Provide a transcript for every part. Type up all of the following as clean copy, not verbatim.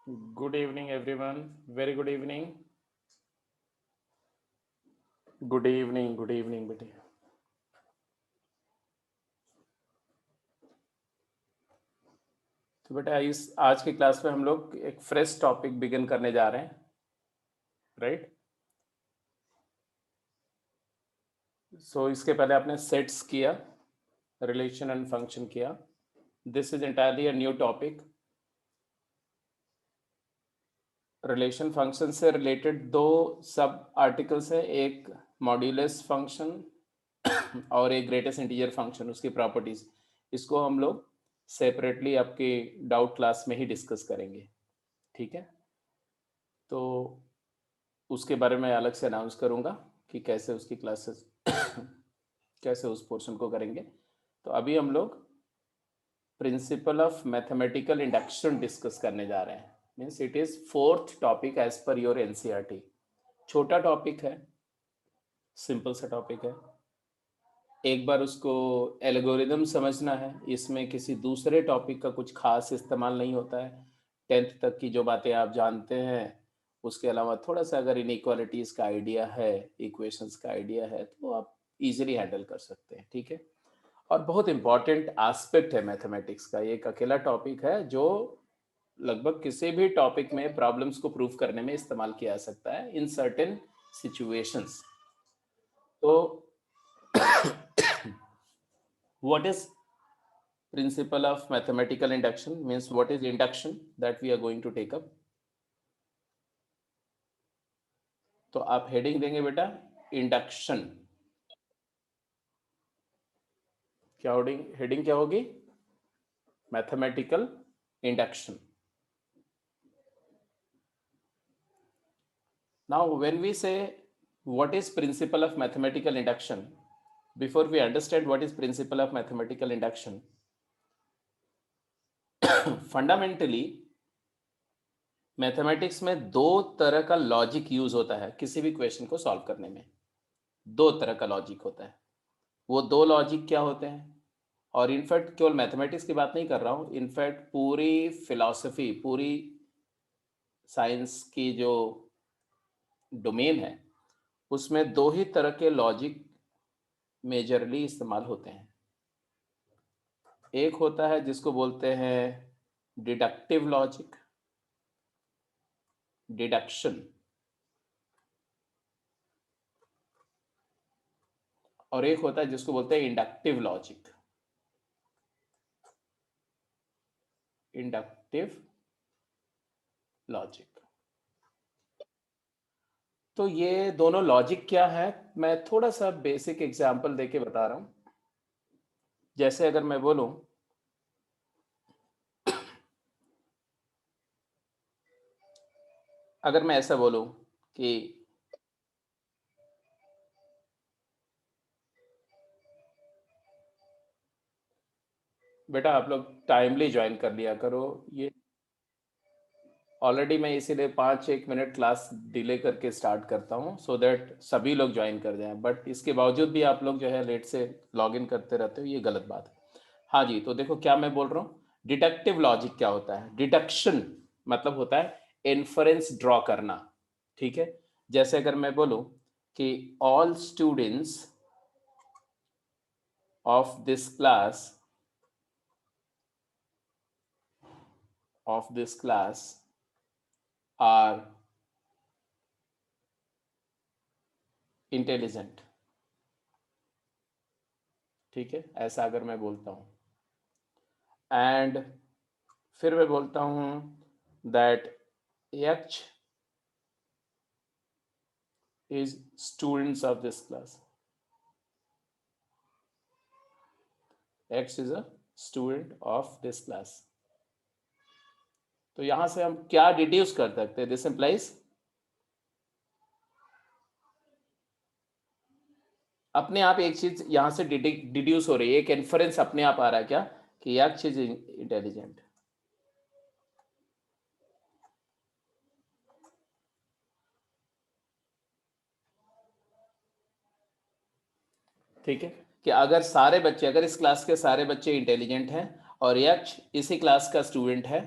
Good evening, everyone. Very good evening. Good evening. Good evening, बेटे. तो बेटा इस आज की क्लास में हम लोग एक फ्रेश टॉपिक बिगिन करने जा रहे हैं, राइट? सो इसके पहले आपने सेट्स किया, रिलेशन एंड फंक्शन किया. This is entirely a new topic. Relation function से रिलेटेड दो सब आर्टिकल्स है, एक मॉड्यूलस फंक्शन और एक ग्रेटेस्ट इंटीजर फंक्शन, उसकी प्रॉपर्टीज. इसको हम लोग सेपरेटली आपके डाउट क्लास में ही डिस्कस करेंगे, ठीक है? तो उसके बारे में अलग से अनाउंस करूंगा कि कैसे उसकी क्लासेस कैसे उस पोर्शन को करेंगे. तो अभी हम लोग principle of mathematical induction discuss करने जा रहे हैं. Means it is fourth topic as per your NCERT. छोटा टॉपिक है, सिंपल सा टॉपिक है. एक बार उसको एल्गोरिदम समझना है. इसमें किसी दूसरे टॉपिक का कुछ खास इस्तेमाल नहीं होता है. 10th तक की जो बातें आप जानते हैं, उसके अलावा थोड़ा सा अगर इनइक्वालिटीज़ का आइडिया है, इक्वेशंस का आइडिया है, तो आप इजीली हैंडल कर सकते हैं, ठीक है? और बहुत इंपॉर्टेंट एस्पेक्ट है मैथमेटिक्स का. ये एक अकेला टॉपिक है जो लगभग किसी भी टॉपिक में प्रॉब्लम्स को प्रूव करने में इस्तेमाल किया जा सकता है इन सर्टेन सिचुएशंस. तो what is principle of mathematical induction? Means what is induction that we are going to take up. तो आप हेडिंग देंगे बेटा इंडक्शन. क्या हेडिंग क्या होगी? Mathematical induction. Now when we say what is principle of mathematical induction, before we understand what is principle of mathematical induction, fundamentally mathematics में दो तरह का लॉजिक यूज होता है किसी भी क्वेश्चन को सॉल्व करने में. दो तरह का लॉजिक होता है. वो दो लॉजिक क्या होते हैं? और इनफैक्ट केवल मैथमेटिक्स की बात नहीं कर रहा हूँ, इनफैक्ट पूरी फिलॉसफी, पूरी साइंस की जो डोमेन है, उसमें दो ही तरह के लॉजिक मेजरली इस्तेमाल होते हैं. एक होता है जिसको बोलते हैं डिडक्टिव लॉजिक, डिडक्शन, और एक होता है जिसको बोलते हैं इंडक्टिव लॉजिक, इंडक्टिव लॉजिक. तो ये दोनों लॉजिक क्या है, मैं थोड़ा सा बेसिक एग्जांपल देके बता रहा हूँ. जैसे अगर मैं बोलूं अगर मैं ऐसा बोलूं कि बेटा आप लोग टाइमली ज्वाइन कर लिया करो. ये ऑलरेडी मैं इसीलिए 5-1 मिनट क्लास डिले करके स्टार्ट करता हूँ सो दैट सभी लोग ज्वाइन कर जाएं. बट इसके बावजूद भी आप लोग जो है लेट से लॉग इन करते रहते हो, ये गलत बात है. हाँ जी, तो देखो क्या मैं बोल रहा हूँ. डिडक्टिव लॉजिक क्या होता है? डिडक्शन मतलब होता है इन्फरेंस ड्रॉ करना, ठीक है? जैसे अगर मैं बोलूँ कि all students of this class are intelligent, ठीक है? ऐसा अगर मैं बोलता हूँ, एंड फिर मैं बोलता हूँ that H is students of this class, x is a student of this class. तो यहां से हम क्या डिड्यूस कर सकते हैं? दिस इंप्लाइज अपने आप एक चीज यहां से डिड्यूस हो रही है, एक इन्फरेंस अपने आप आ रहा है क्या कि एक्स इज इंटेलिजेंट. ठीक है कि अगर सारे बच्चे, अगर इस क्लास के सारे बच्चे इंटेलिजेंट हैं और यक्ष इसी क्लास का स्टूडेंट है,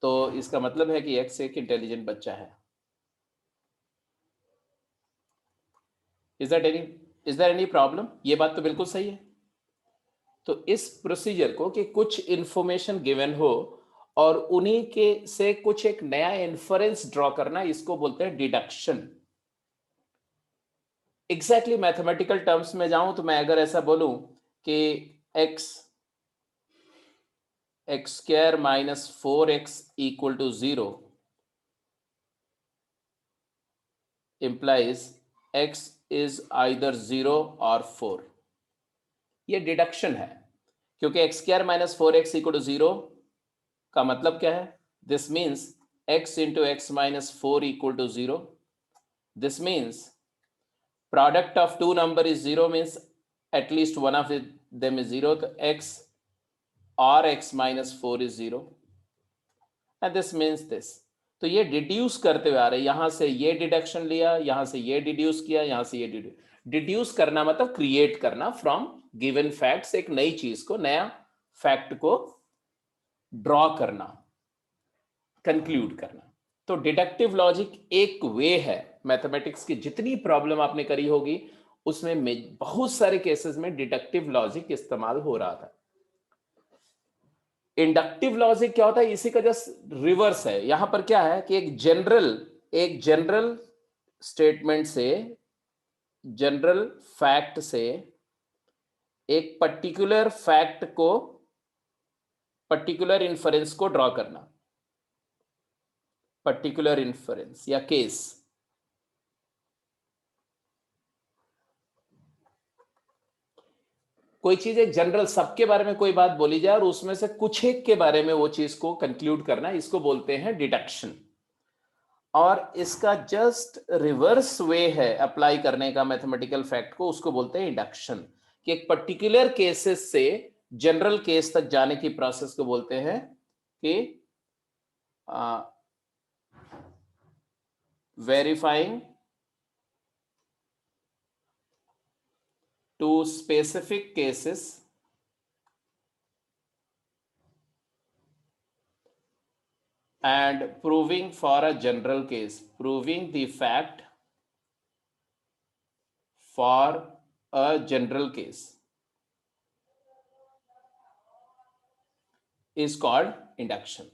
तो इसका मतलब है कि एक्स एक इंटेलिजेंट बच्चा है। Is there any problem? ये बात तो बिल्कुल सही है। तो इस प्रोसीजर को कि कुछ इंफॉर्मेशन गिवन हो और उन्हीं के से कुछ एक नया इन्फरेंस ड्रॉ करना, इसको बोलते हैं डिडक्शन। एग्जैक्टली मैथमेटिकल टर्म्स में जाऊं तो मैं अगर ऐसा बोलूं कि x square minus 4x equal to 0 implies x is either 0 और 4, ये डिडक्शन है। क्योंकि x square minus 4x equal to 0 का मतलब क्या है? This means x into x minus 4 equal to 0। This means product of two number is 0 means at least one of them is 0, तो x और x minus 4 is 0 and this means this. तो ये deduce करते हुए आ रहे हैं, यहां से ये डिडक्शन लिया, यहां से ये डिड्यूस किया, यहां से ये डिड्यूस करना मतलब क्रिएट करना फ्रॉम गिवन फैक्ट्स, एक नई चीज को, नया फैक्ट को ड्रॉ करना, कंक्लूड करना। तो डिडक्टिव लॉजिक एक वे है। मैथमेटिक्स की जितनी प्रॉब्लम आपने करी होगी उसमें बहुत सारे केसेस में डिडक्टिव लॉजिक इस्तेमाल हो रहा था। इंडक्टिव लॉजिक क्या होता है? इसी का जस्ट रिवर्स है। यहां पर क्या है कि एक जनरल स्टेटमेंट से, जनरल फैक्ट से एक पर्टिकुलर फैक्ट को, पर्टिकुलर इन्फरेंस को ड्रॉ करना, पर्टिकुलर इन्फरेंस या केस। कोई चीज एक जनरल सबके बारे में कोई बात बोली जाए और उसमें से कुछ एक के बारे में वो चीज को कंक्लूड करना, इसको बोलते हैं डिडक्शन। और इसका जस्ट रिवर्स वे है अप्लाई करने का मैथमेटिकल फैक्ट को, उसको बोलते हैं इंडक्शन। कि एक पर्टिकुलर केसेस से जनरल केस तक जाने की प्रोसेस को बोलते हैं कि verifying two specific cases and proving for a general case, proving the fact for a general case is called induction.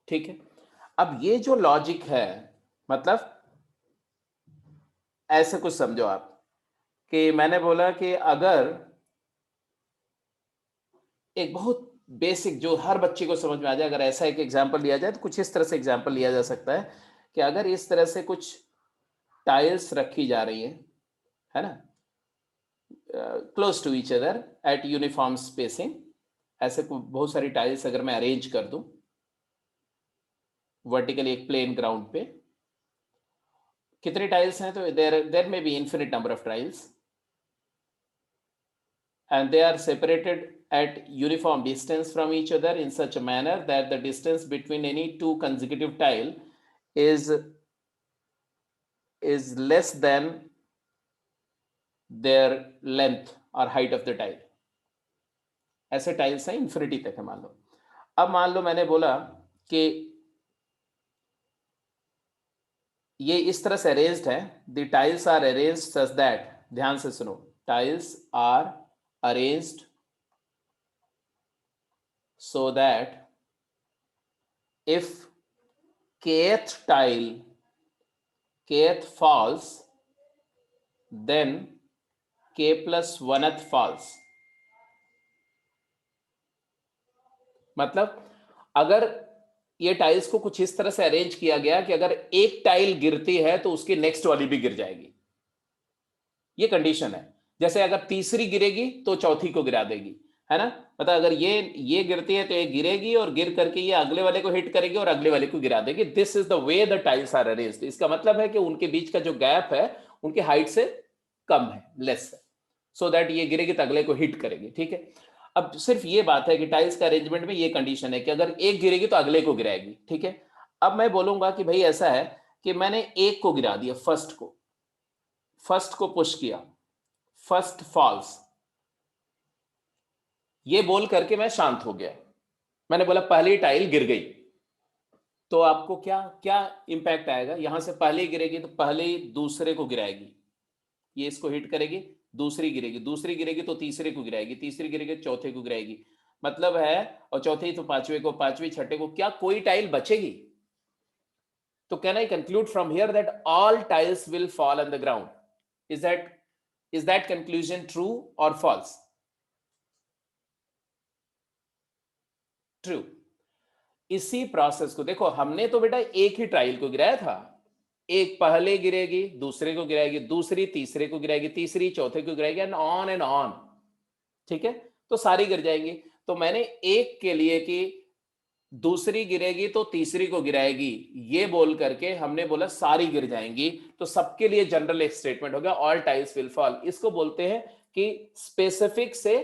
ठीक है। अब ये जो लॉजिक है, मतलब ऐसे कुछ समझो आप कि मैंने बोला कि अगर एक बहुत बेसिक जो हर बच्चे को समझ में आ जाए, अगर ऐसा एक एग्जांपल लिया जाए तो कुछ इस तरह से एग्जांपल लिया जा सकता है कि अगर इस तरह से कुछ टाइल्स रखी जा रही है ना, close to each other at uniform spacing, ऐसे बहुत सारी टाइल्स अगर मैं अरेंज कर दूं वर्टिकली एक प्लेन ग्राउंड पे, कितने टाइल्स हैं? तो there may be infinite number of tiles and they are separated at uniform distance from each other in such a manner that the distance between any two consecutive tile is less than their length or height of the tile. ऐसे tiles हैं infinity तक है मान लो। अब मान लो मैंने बोला कि ये इस तरह से अरेंज्ड है, the tiles are arranged such that, ध्यान से सुनो, tiles are arranged so that if kth tile, kth falls, then k plus 1th falls। मतलब अगर ये टाइल्स को कुछ इस तरह से अरेंज किया गया कि अगर एक टाइल गिरती है तो उसकी नेक्स्ट वाली भी गिर जाएगी, ये कंडीशन है। जैसे अगर तीसरी गिरेगी तो चौथी को गिरा देगी, है ना। मतलब अगर ये गिरती है तो ये गिरेगी और गिर करके ये अगले वाले को हिट करेगी और अगले वाले को गिरा देगी। This is the way the tiles are arranged. इसका मतलब है कि उनके बीच का जो गैप है उनके हाइट से कम है, लेस है, सो दैट ये गिरेगी तो अगले को हिट करेगी। ठीक है। अब सिर्फ ये बात है कि टाइल्स का अरेंजमेंट में ये कंडीशन है कि अगर एक गिरेगी तो अगले को गिराएगी। ठीक है। अब मैं बोलूंगा कि भाई ऐसा है कि मैंने एक को गिरा दिया, फर्स्ट को पुश किया, फर्स्ट फॉल्स, ये बोल करके मैं शांत हो गया, मैंने बोला पहली टाइल गिर गई, तो आपको क्या क्या इंपैक्ट आएगा? यहां से पहले गिरेगी तो पहले दूसरे को गिराएगी, ये इसको हिट करेगी, दूसरी गिरेगी, दूसरी गिरेगी तो तीसरे को गिराएगी, तीसरी गिरेगी तो चौथे को गिराएगी, मतलब है, और चौथे तो पांचवे को, पांचवी छठे को, क्या कोई टाइल बचेगी? तो can I conclude from here that all tiles will fall on the ground? Is that conclusion true और फॉल्स? ट्रू। इसी प्रोसेस को देखो, हमने तो बेटा एक ही टाइल को गिराया था, एक पहले गिरेगी, दूसरे को गिराएगी, दूसरी तीसरे को गिराएगी, तीसरी चौथे को गिराएगी, एंड ऑन। ठीक है, तो सारी गिर जाएंगी। तो मैंने एक के लिए कि दूसरी गिरेगी तो तीसरी को गिराएगी, ये बोल करके हमने बोला सारी गिर जाएंगी, तो सबके लिए जनरल एक स्टेटमेंट हो गया, ऑल टाइल्स विल फॉल। इसको बोलते हैं कि स्पेसिफिक से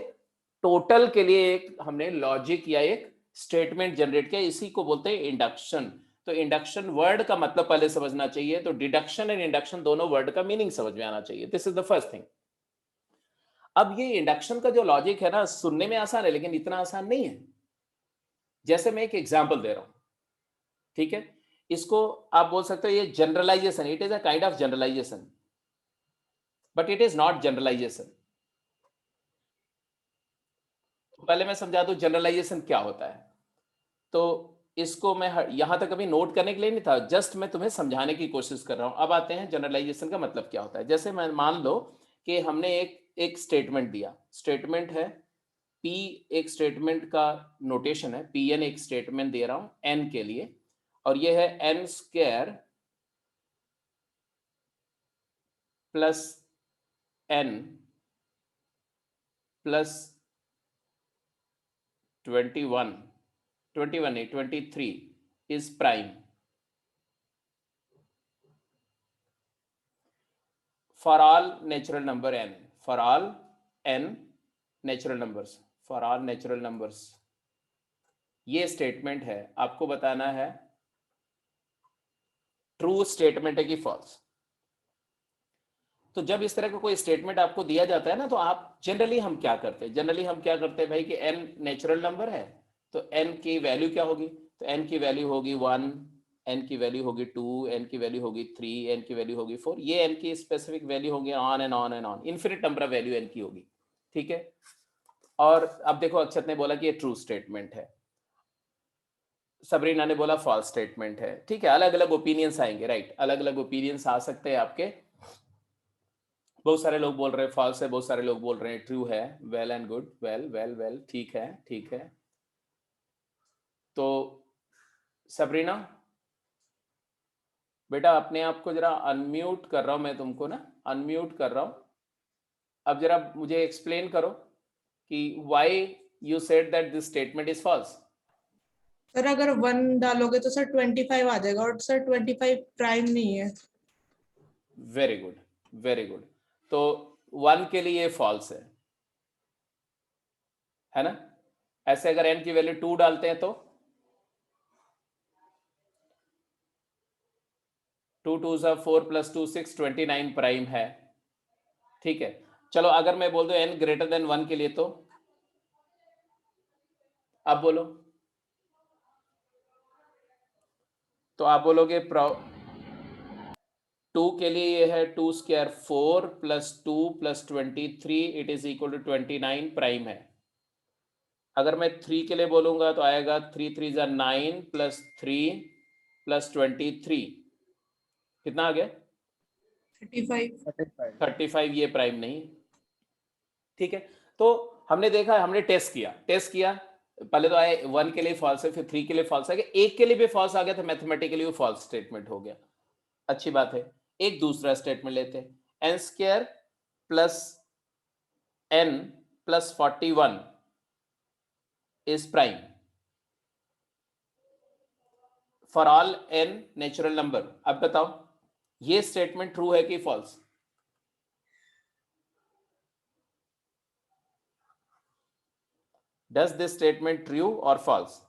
टोटल के लिए एक हमने लॉजिक या एक स्टेटमेंट जनरेट किया, इसी को बोलते हैं इंडक्शन। तो इंडक्शन वर्ड का मतलब पहले समझना चाहिए, तो डिडक्शन एंड इंडक्शन दोनों वर्ड का मीनिंग समझ में आना चाहिए। This is the first thing. अब ये इंडक्शन का जो लॉजिक है ना, सुनने में आसान है लेकिन इतना आसान नहीं है। जैसे मैं एक एग्जांपल दे रहा हूं, ठीक है, इसको आप बोल सकते हो ये generalization, it is a kind of generalization, but it is not generalization. पहले मैं समझा दूं जनरलाइजेशन क्या होता है। तो इसको मैं यहां तक अभी नोट करने के लिए नहीं था, जस्ट मैं तुम्हें समझाने की कोशिश कर रहा हूं। अब आते हैं जनरलाइजेशन का मतलब क्या होता है। जैसे मैं मान लो कि हमने एक स्टेटमेंट दिया, स्टेटमेंट है P, एक स्टेटमेंट का नोटेशन है Pn, एक स्टेटमेंट दे रहा हूं n के लिए, और ये है n square plus n plus 21, 21 नहीं 23 is prime for all natural number n, for all n natural numbers, for all natural numbers. ये स्टेटमेंट है, आपको बताना है ट्रू स्टेटमेंट है कि फॉल्स। तो जब इस तरह का कोई स्टेटमेंट आपको दिया जाता है ना, तो आप जनरली हम क्या करते हैं, जनरली हम क्या करते हैं भाई कि n नेचुरल नंबर है, तो n की वैल्यू क्या होगी? तो n की वैल्यू होगी 1, n की वैल्यू होगी 2, n की वैल्यू होगी 3, n की वैल्यू होगी 4, ये n की स्पेसिफिक वैल्यू होगी, on and on and on, infinite number of value n की होगी। ठीक है, और अब देखो अक्षत ने बोला कि ये ट्रू स्टेटमेंट है, सबरीना ने बोला फॉल्स स्टेटमेंट है। ठीक है, अलग अलग ओपिनियंस आएंगे, राइट, अलग अलग ओपिनियंस आ सकते हैं आपके। बहुत सारे लोग बोल रहे हैं फॉल्स है, बहुत सारे लोग बोल रहे हैं ट्रू है। Well and good, well well well, ठीक है ठीक है। तो सबरीना बेटा, अपने आप को जरा अनम्यूट कर रहा हूं मैं तुमको ना, अनम्यूट कर रहा हूं। अब जरा मुझे एक्सप्लेन करो कि why you said that this statement is false. Sir अगर 1 डालोगे तो सर 25 आ जाएगा, और सर 25 प्राइम नहीं है। Very good, very good. तो 1 के लिए फॉल्स है ना? ऐसे अगर n की वैल्यू 2 डालते हैं तो 2 2 4 प्लस 2 6, 29 प्राइम है। ठीक है, चलो अगर मैं बोल दूं n ग्रेटर देन 1 के लिए, तो आप बोलो, तो आप बोलोगे 2 के लिए ये है 2 square 4 plus 2 plus 23, it is equal to 29 prime है। अगर मैं 3 के लिए बोलूंगा तो आएगा 3 3 जा 9 प्लस 3 प्लस 23, कितना आ गया? 35। 35, ये प्राइम नहीं। ठीक है, तो हमने देखा, हमने टेस्ट किया, पहले तो आए 1 के लिए फॉल्स है, फिर 3 के लिए फॉल्स आ गया, 1 के लिए भी फॉल्स आ गया, तो मैथमेटिकली वो फॉल्स स्टेटमेंट हो गया। अच्छी बात है, एक दूसरा स्टेटमेंट लेते हैं, n square plus n plus 41 is prime for all n natural number. अब बताओ ये स्टेटमेंट ट्रू है कि false? Does this statement true और फॉल्स?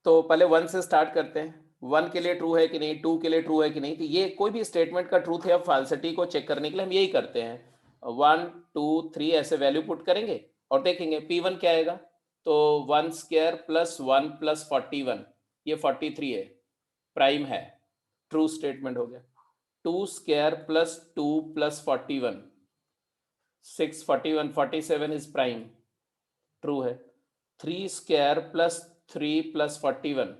तो पहले 1 से स्टार्ट करते हैं। 1 के लिए ट्रू है कि नहीं, 2 के लिए ट्रू है कि नहीं। तो ये कोई भी स्टेटमेंट का ट्रूथ या फाल्सिटी को चेक करने के लिए हम यही करते हैं, 1 2 3 ऐसे वैल्यू पुट करेंगे और देखेंगे P1 क्या आएगा। तो 1 स्क्वायर प्लस 1 प्लस 41, ये 43 है, प्राइम है, ट्रू स्टेटमेंट हो गया। 2 square plus 2 plus 41, 6 41 47 is prime, true है। 3 square plus 3 plus 41,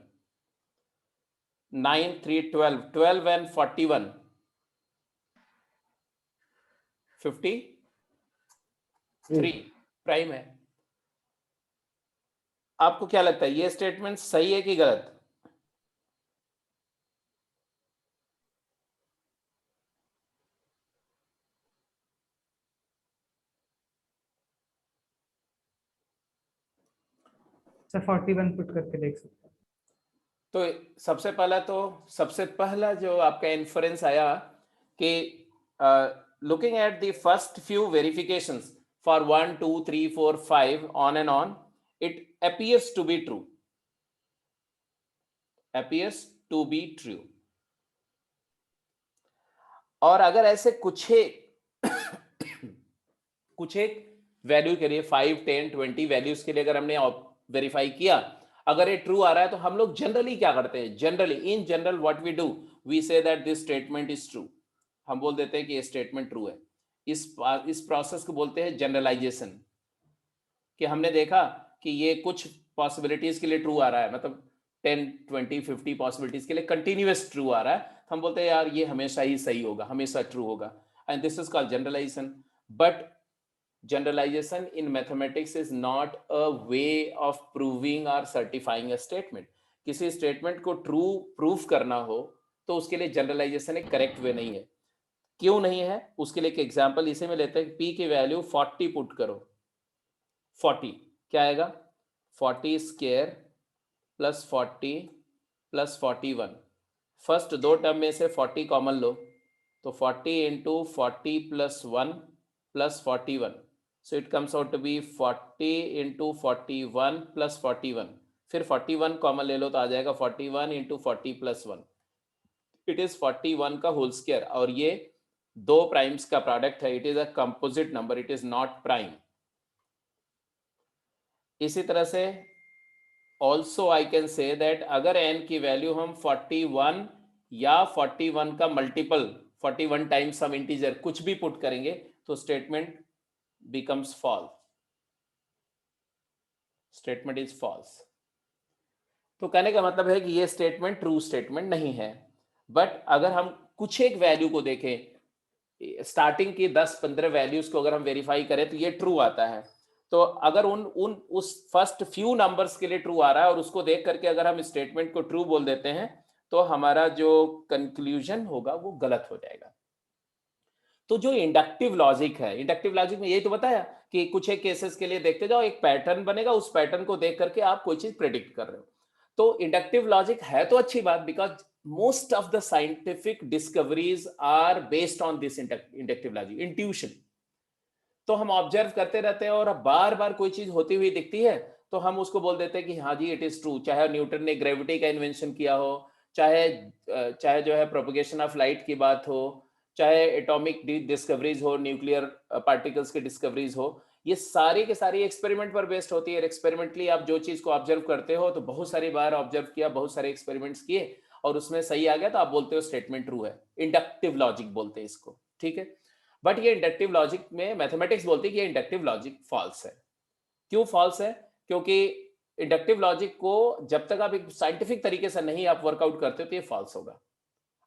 9 3 12, 12 and 41, 53 prime है। आपको क्या लगता है ये स्टेटमेंट सही है कि गलत? सर 41 पुट करके देख सकते हैं। तो सबसे पहला जो आपका इन्फरेंस आया कि looking at the first few verifications for 1 2 3 4 5 on and on, it appears to be true, appears to be true। और अगर ऐसे कुछ एक वैल्यू के लिए 5 10 20 वैल्यूज के लिए अगर हमने वेरीफाई किया, अगर ये ट्रू आ रहा है तो हम लोग जनरली क्या करते हैं, generally in general what we do, we say that this statement is true. हम बोल देते हैं कि ये स्टेटमेंट ट्रू है। इस प्रोसेस को बोलते हैं जनरलाइजेशन, कि हमने देखा कि ये कुछ पॉसिबिलिटीज के लिए ट्रू आ रहा है, मतलब 10 20 50 पॉसिबिलिटीज के लिए कंटिन्यूअस ट्रू आ रहा है, हम बोलते हैं यार ये हमेशा ही सही होगा, हमेशा ट्रू होगा, and this is called generalization. But generalization in mathematics is not a way of proving or certifying a statement। किसी स्टेटमेंट को ट्रू प्रूफ करना हो तो उसके लिए जनरलाइजेशन एक करेक्ट वे नहीं है। क्यों नहीं है, उसके लिए एक एग्जांपल इसे में लेते हैं। p की वैल्यू 40 पुट करो, 40 क्या आएगा, 40 स्क्वायर प्लस 40 प्लस 41, फर्स्ट दो टर्म में से 40 कॉमन लो, तो 40 into 40 plus 1 plus 41, so it comes out to be 40 into 41 plus 41, फिर 41 कॉमन ले लो तो आ जाएगा 41 into 40 plus 1, इट इज 41 का होल स्क्वायर। और ये दो प्राइम्स का प्रोडक्ट है, it is a composite number, it is not prime. इसी तरह से also I can say that अगर n की वैल्यू हम 41 या 41 का मल्टीपल 41 टाइम्स हम इंटीजर कुछ भी पुट करेंगे तो statement becomes false, statement is false। तो कहने का मतलब है कि ये स्टेटमेंट ट्रू स्टेटमेंट नहीं है। बट अगर हम कुछ एक वैल्यू को देखें, स्टार्टिंग की 10-15 वैल्यूज को अगर हम वेरीफाई करें तो ये ट्रू आता है। तो अगर उस फर्स्ट फ्यू नंबर्स के लिए ट्रू आ रहा है और उसको देख करके अगर हम स्टेटमेंट को ट्रू बोल देते हैं तो हमारा जो कंक्लूजन होगा वो गलत हो जाएगा। तो जो इंडक्टिव लॉजिक है, इंडक्टिव लॉजिक में यही तो बताया कि कुछ एक केसेस के लिए देखते जाओ, एक पैटर्न बनेगा, उस पैटर्न को देख करके आप कोई चीज प्रेडिक्ट कर रहे हो। तो इंडक्टिव लॉजिक है तो अच्छी बात, because most of the scientific discoveries are based on this inductive logic, intuition. तो हम ऑब्जर्व करते रहते हैं और बार बार कोई चीज होती हुई दिखती है तो हम उसको बोल देते हैं कि हाँ जी इट इज ट्रू। चाहे न्यूटन ने ग्रेविटी का इन्वेंशन किया हो, चाहे जो है प्रोपगेशन ऑफ लाइट की बात हो, चाहे एटॉमिक डिस्कवरीज हो, न्यूक्लियर पार्टिकल्स की डिस्कवरीज हो, ये सारी के सारी एक्सपेरिमेंट पर बेस्ड होती है। एक्सपेरिमेंटली आप जो चीज को ऑब्जर्व करते हो तो बहुत सारी बार ऑब्जर्व किया, बहुत सारे एक्सपेरिमेंट्स किए और उसमें सही आ गया तो आप बोलते हो स्टेटमेंट ट्रू है। इंडक्टिव लॉजिक बोलते हैं इसको, ठीक है। बट ये इंडक्टिव लॉजिक में मैथमेटिक्स बोलती है कि ये इंडक्टिव लॉजिक फॉल्स है। क्यों फॉल्स है? क्योंकि इंडक्टिव लॉजिक को जब तक आप एक साइंटिफिक तरीके से नहीं आप वर्कआउट करते हो तो ये फॉल्स होगा।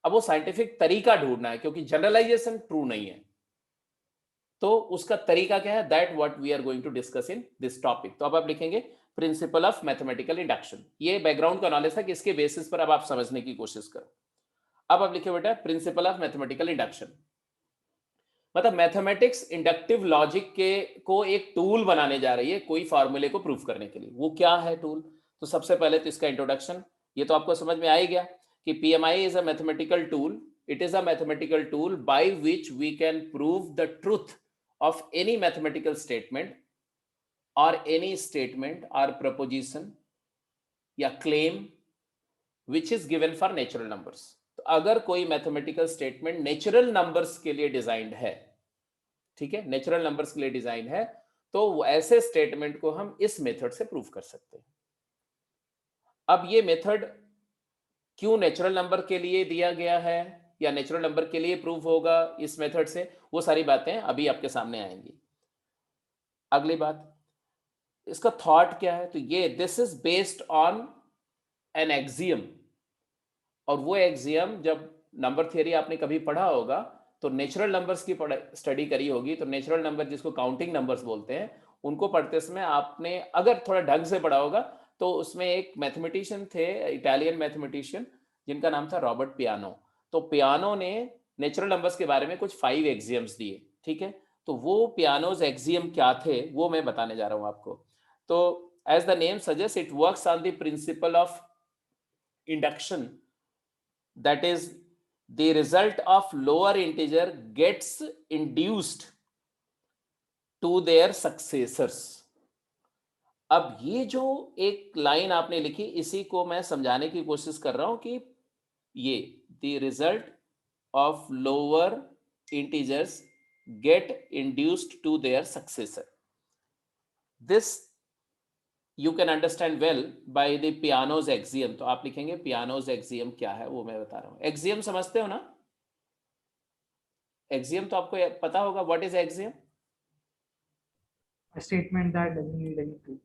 अब वो साइंटिफिक तरीका ढूंढना है, क्योंकि जनरलाइजेशन ट्रू नहीं है। तो उसका तरीका क्या है, that what we are going to discuss in this topic. तो अब आप लिखेंगे प्रिंसिपल ऑफ मैथमेटिकल इंडक्शन। ये बैकग्राउंड का नॉलेज था कि इसके बेसिस पर अब आप समझने की कोशिश करो। अब आप लिखे बेटा प्रिंसिपल ऑफ मैथमेटिकल इंडक्शन, मतलब मैथमेटिक्स इंडक्टिव लॉजिक के को एक टूल बनाने जा रही है कोई फॉर्मूले को प्रूफ करने के लिए। वो क्या है टूल? तो सबसे पहले तो इसका इंट्रोडक्शन, ये तो आपको समझ में आ ही गया कि PMI is a mathematical tool. It is a mathematical tool by which we can prove the truth of any mathematical statement और एनी स्टेटमेंट और प्रपोजिशन या claim which is given for natural numbers. तो अगर कोई mathematical statement natural numbers के लिए designed है, ठीक है, नेचुरल नंबर्स के लिए डिजाइन है, तो ऐसे स्टेटमेंट को हम इस मेथड से प्रूव कर सकते हैं। अब ये मेथड क्यों नेचुरल नंबर के लिए दिया गया है या नेचुरल नंबर के लिए प्रूव होगा इस मेथड से, वो सारी बातें अभी आपके सामने आएंगी। अगली बात, इसका थॉट क्या है, तो ये this is based on an axiom, और वो एक्सियम जब नंबर थियरी आपने कभी पढ़ा होगा तो नेचुरल नंबर्स की स्टडी करी होगी, तो नेचुरल नंबर जिसको काउंटिंग नंबर्स बोलते हैं, उनको पढ़ते समय आपने अगर थोड़ा ढंग से पढ़ा होगा तो उसमें एक मैथमेटिशियन थे, इटालियन मैथमेटिशियन, जिनका नाम था रॉबर्ट पियानो। तो पियानो ने नेचुरल नंबर्स के बारे में कुछ 5 एक्सियम्स दिए, ठीक है। तो वो पियानोज एक्सियम क्या थे वो मैं बताने जा रहा हूं आपको। तो as the name suggest, it works on the principle of induction, that is the result of lower integer gets induced to their successors। अब ये जो एक लाइन आपने लिखी, इसी को मैं समझाने की कोशिश कर रहा हूं कि ये the result of lower integers get induced to their successor, this you can understand well by the Peano's axiom। तो आप लिखेंगे Peano's axiom क्या है वो मैं बता रहा हूं। axiom समझते हो ना? axiom तो आपको पता होगा, what is axiom? A statement that doesn't need any proof.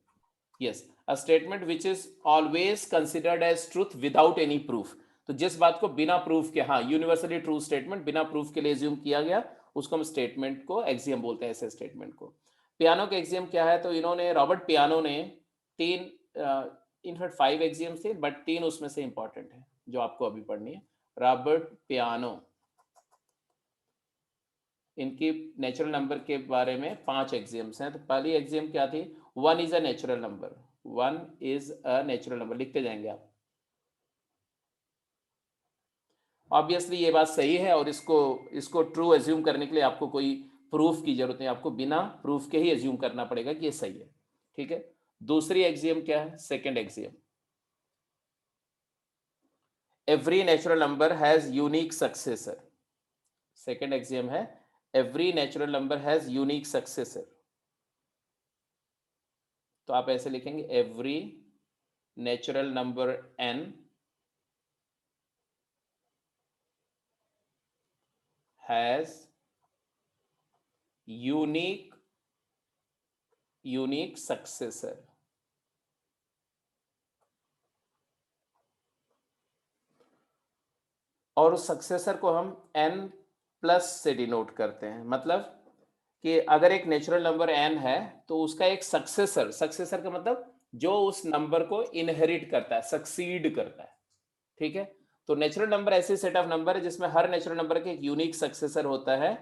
Yes, a statement which is always considered as truth without any proof। तो जिस बात को बिना प्रूफ के, हाँ, यूनिवर्सली ट्रू स्टेटमेंट बिना प्रूफ के लिए एज्यूम किया गया, उसको हम स्टेटमेंट को एक्सियम बोलते हैं, ऐसे स्टेटमेंट को। पियानो के एक्सियम क्या है, तो इन्होंने, रॉबर्ट पियानो ने 3, इनफैक्ट 5 एक्सियम्स थे, बट 3 उसमें से इंपॉर्टेंट है जो आपको अभी पढ़नी है। रॉबर्ट पियानो, इनकी नेचुरल नंबर के बारे में 5 एक्सियम्स हैं। तो पहली एक्सियम क्या थी, 1 is a natural number. 1 is a natural number, लिखते जाएंगे आप। ऑब्वियसली ये बात सही है, और इसको ट्रू एज्यूम करने के लिए आपको कोई प्रूफ की जरूरत नहीं, आपको बिना प्रूफ के ही एज्यूम करना पड़ेगा कि ये सही है, ठीक है। दूसरी एक्सियम क्या है, second axiom, every natural number has unique successor. Second axiom है every natural number has unique successor. तो आप ऐसे लिखेंगे, every natural number n has unique successor. और उस सक्सेसर को हम n प्लस से डिनोट करते हैं। मतलब कि अगर एक नेचुरल नंबर n है तो उसका एक सक्सेसर, सक्सेसर का मतलब जो उस नंबर को इनहेरिट करता है, सक्सीड करता है, ठीक है। तो नेचुरल नंबर ऐसे सेट ऑफ नंबर है जिसमें हर नेचुरल नंबर का एक यूनिक सक्सेसर होता है,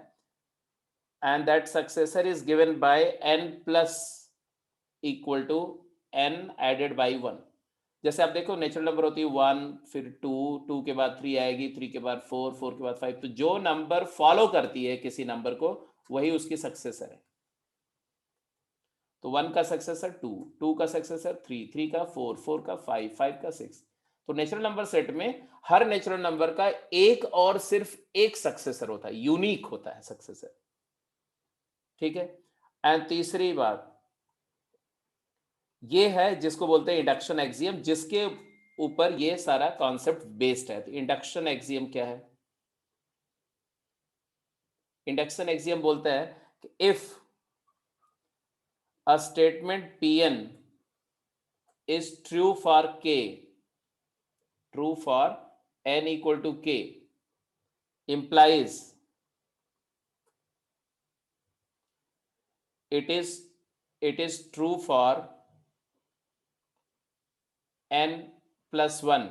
and that successor is given by n plus equal to n added by 1। जैसे आप देखो नेचुरल नंबर होती है 1, फिर 2, 2 के बाद 3 आएगी, 3 के बाद 4, 4 के बाद 5। तो जो नंबर फॉलो करती है किसी नंबर को, वही उसकी सक्सेसर है। तो 1 का सक्सेसर 2, 2 का सक्सेसर 3, 3 का 4, 4 का 5, 5 का 6। तो नेचुरल नंबर सेट में हर नेचुरल नंबर का एक और सिर्फ एक सक्सेसर होता है, यूनिक होता है सक्सेसर, ठीक है। एंड तीसरी बात ये है जिसको बोलते हैं इंडक्शन एक्सियम, जिसके ऊपर ये सारा कॉन्सेप्ट बेस्ड है। तो इंडक्शन एक्सियम क्या है, इंडक्शन एक्सियम बोलता है कि if a statement Pn is true for k, true for n equal to k, implies it is true for n plus 1,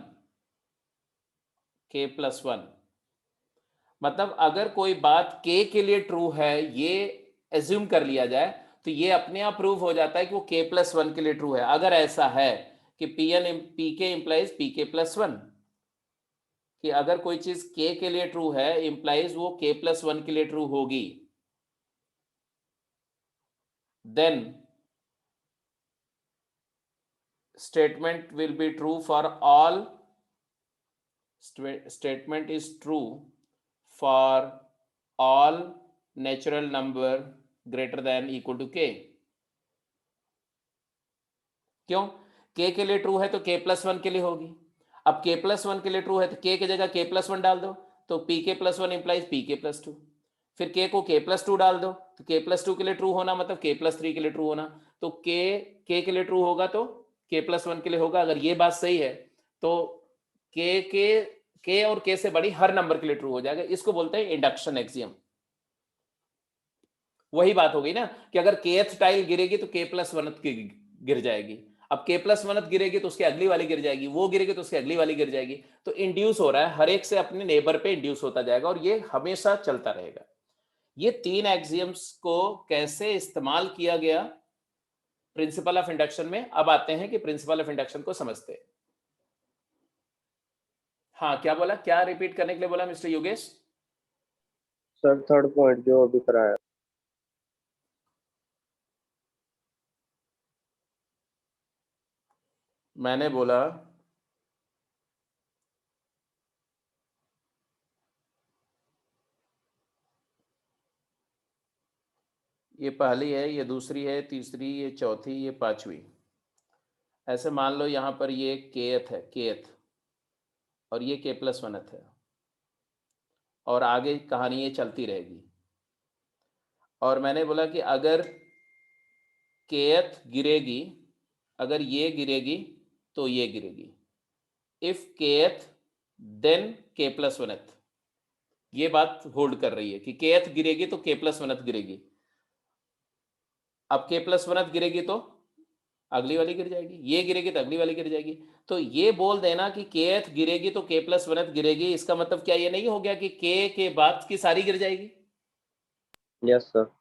k plus 1। मतलब अगर कोई बात k के लिए ट्रू है ये एज्यूम कर लिया जाए तो ये अपने आप प्रूव हो जाता है कि वो k प्लस 1 के लिए ट्रू है। अगर ऐसा है कि pk इंप्लाइज pk प्लस 1, कि अगर कोई चीज k के लिए ट्रू है इंप्लाइज वो k प्लस 1 के लिए ट्रू होगी, then statement will be true for all statement is true for all natural number greater than equal to k. क्यों? k के लिए ट्रू है तो k प्लस वन के लिए होगी. अब k प्लस वन के लिए ट्रू है तो k की जगह k प्लस वन डाल दो, तो pk plus one implies pk plus two. फिर k को k प्लस टू डाल दो, तो k प्लस टू के लिए ट्रू होना मतलब k प्लस थ्री के लिए ट्रू होना. तो k के लिए ट्रू होगा तो k प्लस वन के लिए होगा. अगर ये बात सही है तो k और k से बड़ी हर नंबर के लिए ट्रू हो जाएगा. इसको बोलते हैं इंडक्शन एक्सियम. वही बात हो गई ना कि अगर kth टाइल गिरेगी तो k प्लस वन गिर जाएगी. अब k प्लस वन गिरेगी तो उसकी अगली वाली गिर जाएगी, वो गिरेगी तो उसकी अगली वाली गिर जाएगी. तो इंड्यूस हो रहा है, हर एक से अपने नेबर पे इंड्यूस होता जाएगा और ये हमेशा चलता रहेगा. ये तीन एक्सियम्स को कैसे इस्तेमाल किया गया प्रिंसिपल ऑफ इंडक्शन में. अब आते हैं कि प्रिंसिपल ऑफ इंडक्शन को समझते हैं. हाँ, क्या बोला, क्या रिपीट करने के लिए बोला mister Yogesh? Sir third point जो अभी कराया. मैंने बोला ये पहली है, ये दूसरी है, तीसरी, ये चौथी, ये पांचवी. ऐसे मान लो यहां पर ये केथ है, केथ, और ये k प्लस वनथ है, और आगे कहानी ये चलती रहेगी. और मैंने बोला कि अगर kth गिरेगी, अगर ये गिरेगी तो ये गिरेगी. If kth then k plus oneth. ये बात होल्ड कर रही है कि kth गिरेगी तो k प्लस वनथ गिरेगी. अब k प्लस वनथ गिरेगी तो अगली वाली गिर जाएगी, ये गिरेगी तो अगली वाली गिर जाएगी. तो ये बोल देना कि kth गिरेगी तो k प्लस वनथ गिरेगी, इसका मतलब क्या ये नहीं हो गया कि k के बाद की सारी गिर जाएगी? Yes sir.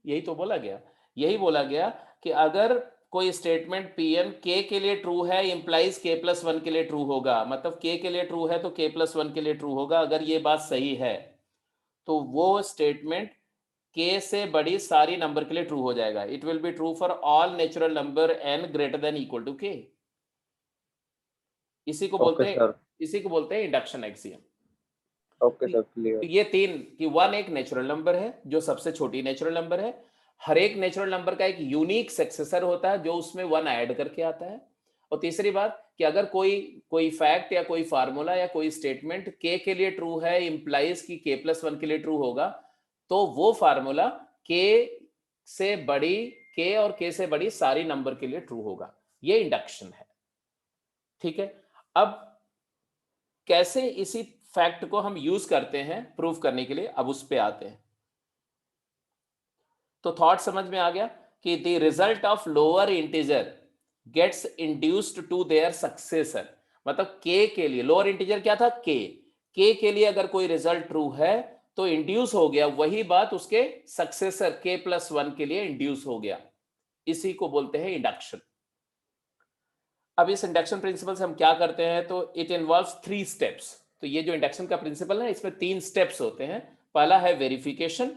यही तो बोला गया. यही बोला गया कि अगर कोई स्टेटमेंट Pn k के लिए ट्रू है इंप्लाइज k प्लस वन के लिए ट्रू होगा. मतलब k के लिए ट्रू है तो k प्लस वन के लिए ट्रू होगा. अगर ये बात सही है तो वो स्टेटमेंट k से बड़ी सारी नंबर के लिए ट्रू हो जाएगा. It will be true for all natural number n greater than equal to k. इसी को बोलते हैं, इसी को बोलते हैं induction axiom. Okay sir, clear. ये तीन कि वन एक नेचुरल नंबर है जो सबसे छोटी नेचुरल नंबर है. हर एक नेचुरल नंबर का एक यूनिक सक्सेसर होता है जो उसमें वन ऐड करके आता है. और तीसरी बात कि अगर कोई फैक्ट या कोई फार्मूला या कोई स्टेटमेंट k के लिए ट्रू है इंप्लाइज कि k प्लस वन के लिए ट्रू होगा, तो वो फार्मूला k से बड़ी, k और k से बड़ी सारी नंबर के लिए ट्रू होगा. ये इंडक्शन है. ठीक है. अब कैसे इसी फैक्ट को हम यूज करते हैं प्रूव करने के लिए, अब उस पे आते हैं. तो थॉट समझ में आ गया कि the result of lower integer gets induced to their successor. मतलब k के लिए, लोअर इंटीजर क्या था, k के लिए अगर कोई रिजल्ट ट्रू है तो इंड्यूस हो गया, वही बात उसके सक्सेसर k प्लस वन के लिए इंड्यूस हो गया. इसी को बोलते हैं इंडक्शन. अब इस इंडक्शन प्रिंसिपल से हम क्या करते हैं, तो इट इन्वॉल्व्स 3 स्टेप्स. तो ये जो इंडक्शन का प्रिंसिपल है इसमें 3 स्टेप्स होते हैं. पहला है वेरिफिकेशन,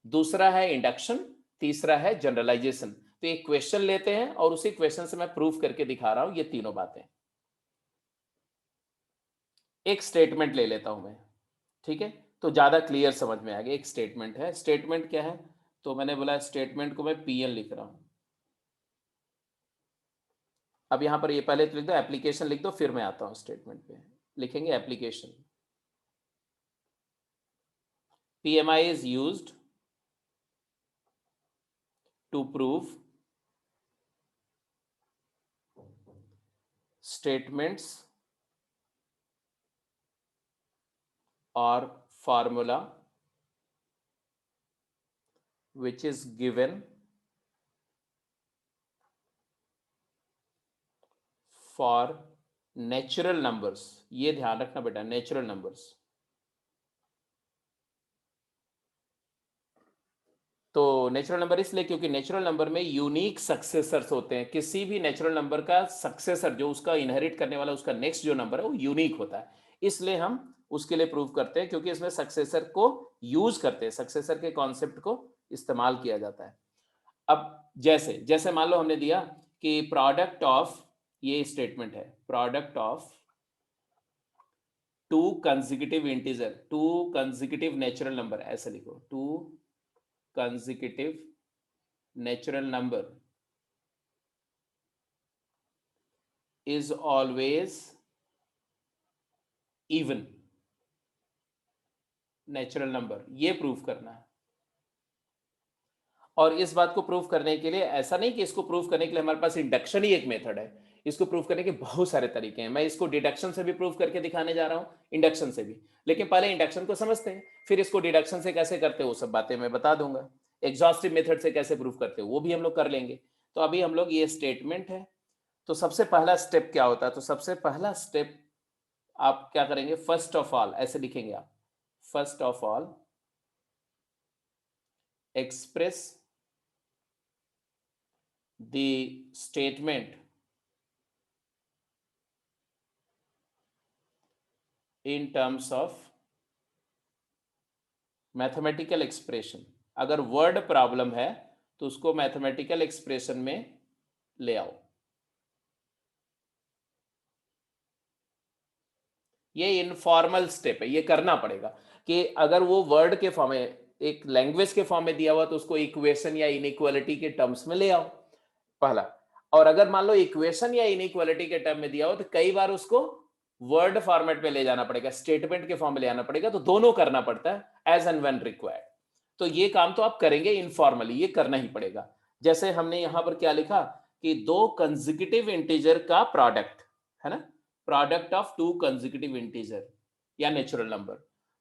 दूसरा है इंडक्शन, तीसरा है जनरलाइजेशन. तो एक क्वेश्चन लेते हैं और उसी क्वेश्चन से मैं प्रूफ करके दिखा रहा हूं ये तीनों बातें. एक स्टेटमेंट ले लेता हूं मैं. ठीक है, तो ज्यादा क्लियर समझ में आएगा. एक स्टेटमेंट है. स्टेटमेंट क्या है, तो मैंने बोला स्टेटमेंट को मैं Pn लिख रहा हूं. अब यहां पर ये पहले तो लिख दो, एप्लीकेशन लिख दो, फिर मैं आता हूं स्टेटमेंट पे. लिखेंगे application. PMI is used to prove statements or formula which is given for natural numbers. ये ध्यान रखना बेटा, नेचुरल नंबर्स. तो नेचुरल नंबर इसलिए क्योंकि नेचुरल नंबर में यूनिक सक्सेसर्स होते हैं. किसी भी नेचुरल नंबर का सक्सेसर जो उसका इनहेरिट करने वाला उसका नेक्स्ट जो नंबर है वो यूनिक होता है. इसलिए हम उसके लिए प्रूव करते हैं क्योंकि इसमें सक्सेसर को यूज करते हैं, सक्सेसर के कॉन्सेप्ट को इस्तेमाल किया जाता है. अब जैसे जैसे मान लो हमने दिया कि प्रोडक्ट ऑफ, ये स्टेटमेंट है, product of two consecutive integer, to consecutive natural number, ऐसे लिखो, to consecutive natural number is always even natural number, ये प्रूव करना है। और इस बात को प्रूव करने के लिए ऐसा नहीं कि इसको प्रूव करने के लिए हमारे पास इंडक्शन ही एक मेथड है, इसको प्रूव करने के बहुत सारे तरीके हैं। मैं इसको डिडक्शन से भी प्रूव करके दिखाने जा रहा हूं, इंडक्शन से भी, लेकिन पहले इंडक्शन को समझते हैं, फिर इसको डिडक्शन से कैसे करते हो वो सब बातें मैं बता दूंगा। एग्जॉस्टिव मेथड से कैसे प्रूव करते हो वो भी हम लोग कर लेंगे। तो अभी हम लोग, ये स्टेटमेंट है, तो सबसे पहला स्टेप क्या होता है? तो सबसे पहला स्टेप आप क्या करेंगे? फर्स्ट ऑफ ऑल ऐसे लिखेंगे आप, first of all express the statement in terms of mathematical expression. अगर वर्ड प्रॉब्लम है तो उसको मैथमेटिकल एक्सप्रेशन में ले आओ। ये इनफॉर्मल स्टेप है, ये करना पड़ेगा कि अगर वो वर्ड के फॉर्म में, एक लैंग्वेज के फॉर्म में दिया हुआ, तो उसको इक्वेशन या इनइक्वालिटी के टर्म्स में ले आओ, पहला। और अगर मान लो इक्वेशन या इनइक्वालिटी के टर्म में दिया हो तो कई बार उसको वर्ड फॉर्मेट में ले जाना पड़ेगा, स्टेटमेंट के फॉर्म में ले आना पड़ेगा, तो दोनों करना पड़ता है एज एंड व्हेन रिक्वायर्ड। तो ये काम तो आप करेंगे इनफॉर्मली, ये करना ही पड़ेगा। जैसे हमने यहां पर क्या लिखा कि दो कंसेक्यूटिव इंटीजर का प्रोडक्ट है ना, product of two consecutive integer या नेचुरल नंबर।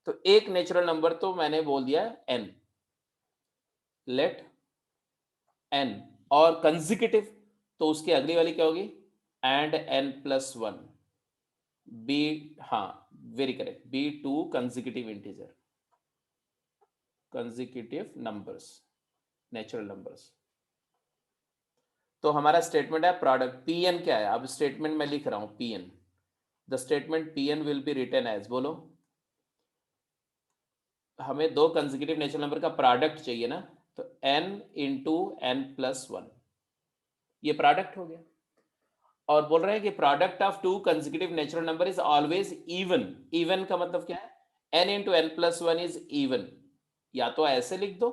तो एक नेचुरल नंबर तो मैंने बोल दिया n, लेट n, और कंसेक्यूटिव तो उसकी अगली वाली क्या होगी? एंड n+1 बी, हाँ very correct, be two consecutive integer, consecutive numbers, natural numbers. तो हमारा स्टेटमेंट है प्रोडक्ट, pn क्या है? अब स्टेटमेंट में लिख रहा हूं pn, the statement pn will be written as, बोलो, हमें दो कंसेक्यूटिव नेचुरल नंबर का प्रोडक्ट चाहिए ना, तो n इंटू n+1, ये प्रोडक्ट हो गया। और बोल रहे हैं कि product of two consecutive natural number is always even. Even का मतलब क्या है? n into n+1 is even. या तो ऐसे लिख दो,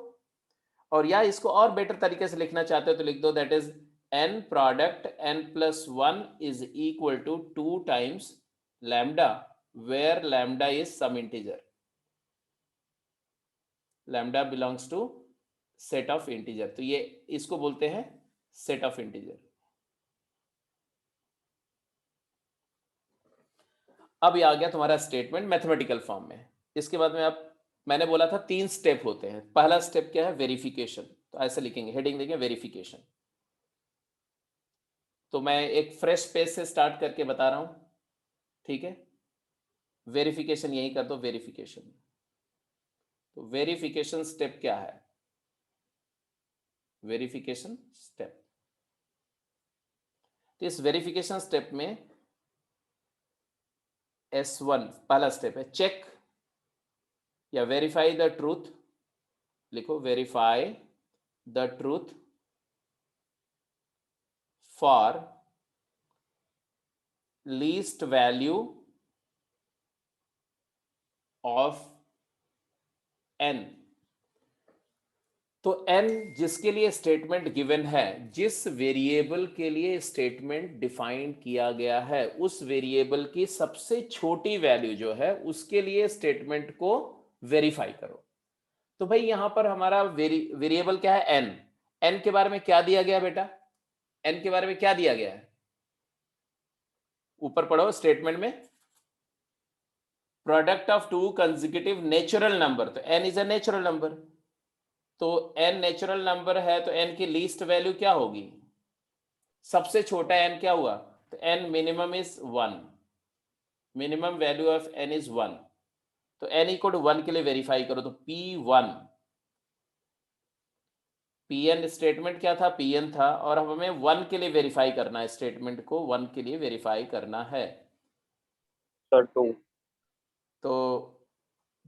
और या इसको और बेटर तरीके से लिखना चाहते हो तो लिख दो, that is n product n+1 is equal to 2 times lambda, where lambda is some integer, lambda belongs to set of integer. तो ये इसको बोलते हैं सेट ऑफ इंटीजर। अब ये आ गया तुम्हारा स्टेटमेंट मैथमेटिकल फॉर्म में। इसके बाद में आप, मैंने बोला था 3 स्टेप होते हैं। पहला स्टेप क्या है? वेरिफिकेशन। तो ऐसे लिखेंगे, हेडिंग देंगे वेरिफिकेशन। तो मैं एक फ्रेश पेज से स्टार्ट करके बता रहा हूं, ठीक है? वेरिफिकेशन यही कर दो, वेरिफिकेशन। तो वेरिफिकेशन स्टेप क्या है? वेरिफिकेशन स्टेप, तो इस वेरिफिकेशन स्टेप में S1 पहला स्टेप है, चेक या वेरीफाई द ट्रूथ, लिखो verify the truth for least value of n। तो n जिसके लिए स्टेटमेंट गिवन है, जिस वेरिएबल के लिए स्टेटमेंट डिफाइन किया गया है, उस वेरिएबल की सबसे छोटी वैल्यू जो है उसके लिए स्टेटमेंट को वेरीफाई करो। तो भाई यहां पर हमारा वेरिएबल क्या है? n। n के बारे में क्या दिया गया बेटा? n के बारे में क्या दिया गया है? ऊपर पढ़ो स्टेटमेंट में, product of two consecutive natural number. तो n is a natural number, तो n नेचुरल नंबर है, तो n की लीस्ट वैल्यू क्या होगी? सबसे छोटा n क्या हुआ? तो n minimum is 1, minimum value of n is 1। तो n इक्वल टू 1 के लिए वेरीफाई करो, तो p1, pn स्टेटमेंट क्या था? pn था, और हमें 1 के लिए वेरीफाई करना है, स्टेटमेंट को 1 के लिए वेरीफाई करना है। सर 2। तो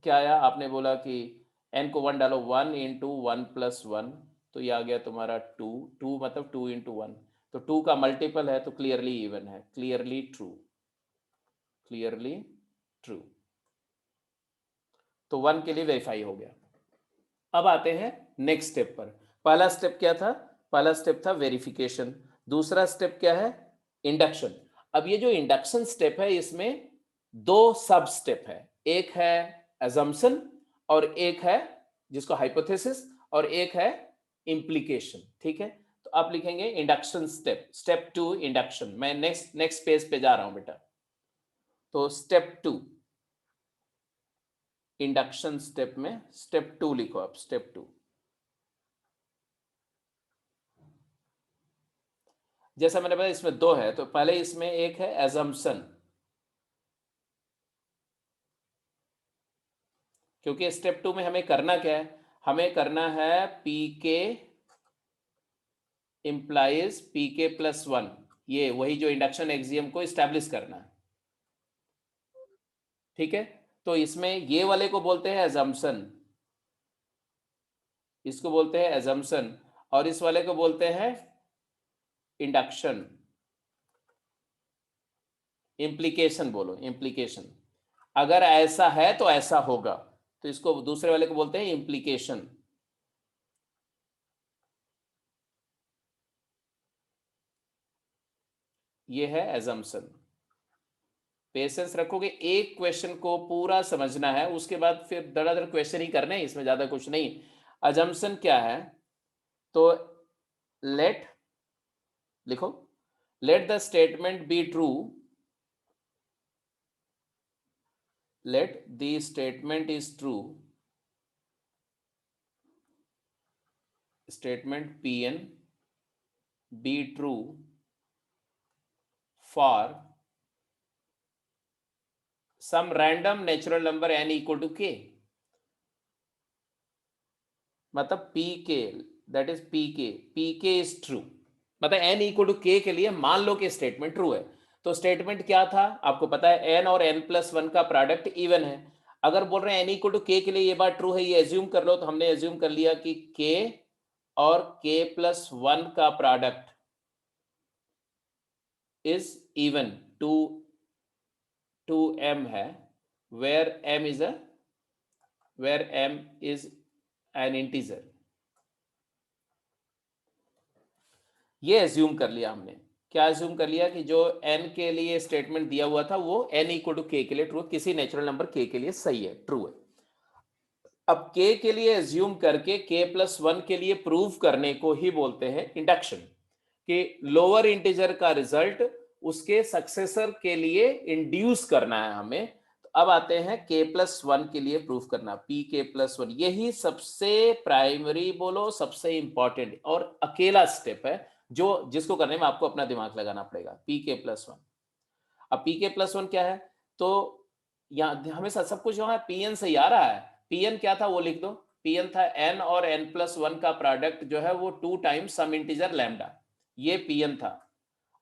क्या आया? आपने बोला कि n को 1 डालो, 1 इंटू 1+1, तो ये आ गया तुम्हारा 2। 2 मतलब 2 इंटू 1, तो 2 का मल्टीपल है, तो क्लियरली इवन है, क्लियरली ट्रू, क्लियरली ट्रू। तो 1 के लिए वेरीफाई हो गया। अब आते हैं नेक्स्ट स्टेप पर। पहला स्टेप क्या था? पहला स्टेप था वेरिफिकेशन। दूसरा स्टेप क्या है? इंडक्शन। अब ये जो इंडक्शन स्टेप है इसमें दो सब स्टेप है, एक है assumption और एक है जिसको हाइपोथेसिस और एक है इम्प्लीकेशन। ठीक है, तो आप लिखेंगे इंडक्शन स्टेप, स्टेप 2 इंडक्शन। मैं नेक्स्ट पेज पे जा रहा हूं बेटा। तो स्टेप 2 इंडक्शन स्टेप में स्टेप 2 लिखो आप, स्टेप 2। जैसा मैंने बताया इसमें दो है, तो पहले इसमें एक है assumption, क्योंकि स्टेप 2 में हमें करना क्या है? हमें करना है पीके इंप्लाइज पीके प्लस 1, ये वही जो इंडक्शन एक्सियम को एस्टैब्लिश करना है। ठीक है, तो इसमें ये वाले को बोलते हैं assumption, इसको बोलते हैं assumption, और इस वाले को बोलते हैं इंडक्शन। इम्प्लीकेशन बोलो, इम्प्लीकेशन। अगर ऐसा है तो ऐसा होगा, तो इसको दूसरे वाले को बोलते हैं इम्प्लीकेशन। ये है assumption। पेशेंस रखोगे, एक क्वेश्चन को पूरा समझना है, उसके बाद फिर दर क्वेश्चन ही करने हैं, इसमें ज्यादा कुछ नहीं। assumption क्या है? तो लेट लिखो, late the statement be true, let the statement is true, statement Pn be true for some random natural number n equal to k, मतलब pk, that is pk is true, मतलब n equal to k के लिए मान लो कि statement true है। तो statement क्या था आपको पता है, n और n+1 का प्रोडक्ट इवन है। अगर बोल रहे हैं n इक्वल टू k के लिए ये बात ट्रू है, ये एज्यूम कर लो, तो हमने एज्यूम कर लिया कि k और k+1 का product is even two m है, where m is an integer। ये एज्यूम कर लिया हमने। क्या एज्यूम कर लिया कि जो n के लिए स्टेटमेंट दिया हुआ था वो n इक्वल टू k के लिए ट्रू, किसी नेचुरल नंबर k के लिए सही है, ट्रू है। अब k के लिए एज्यूम करके k+1 के लिए प्रूव करने को ही बोलते हैं इंडक्शन, कि लोअर इंटीजर का रिजल्ट उसके सक्सेसर के लिए इंड्यूस करना है हमें। तो अब आते हैं k+1 के लिए प्रूफ करना, pk+1, यही सबसे प्राइमरी बोलो, सबसे इंपॉर्टेंट और अकेला स्टेप है जो जिसको करने में आपको अपना दिमाग लगाना पड़ेगा, pk+1। अब pk+1 क्या है? तो यहाँ हमेशा सब कुछ यहाँ pn से ही आ रहा है। pn क्या था वो लिख दो, pn था n और n+1 का प्रोडक्ट जो है वो 2 टाइम्स सम इंटीजर लैम्डा, ये pn था।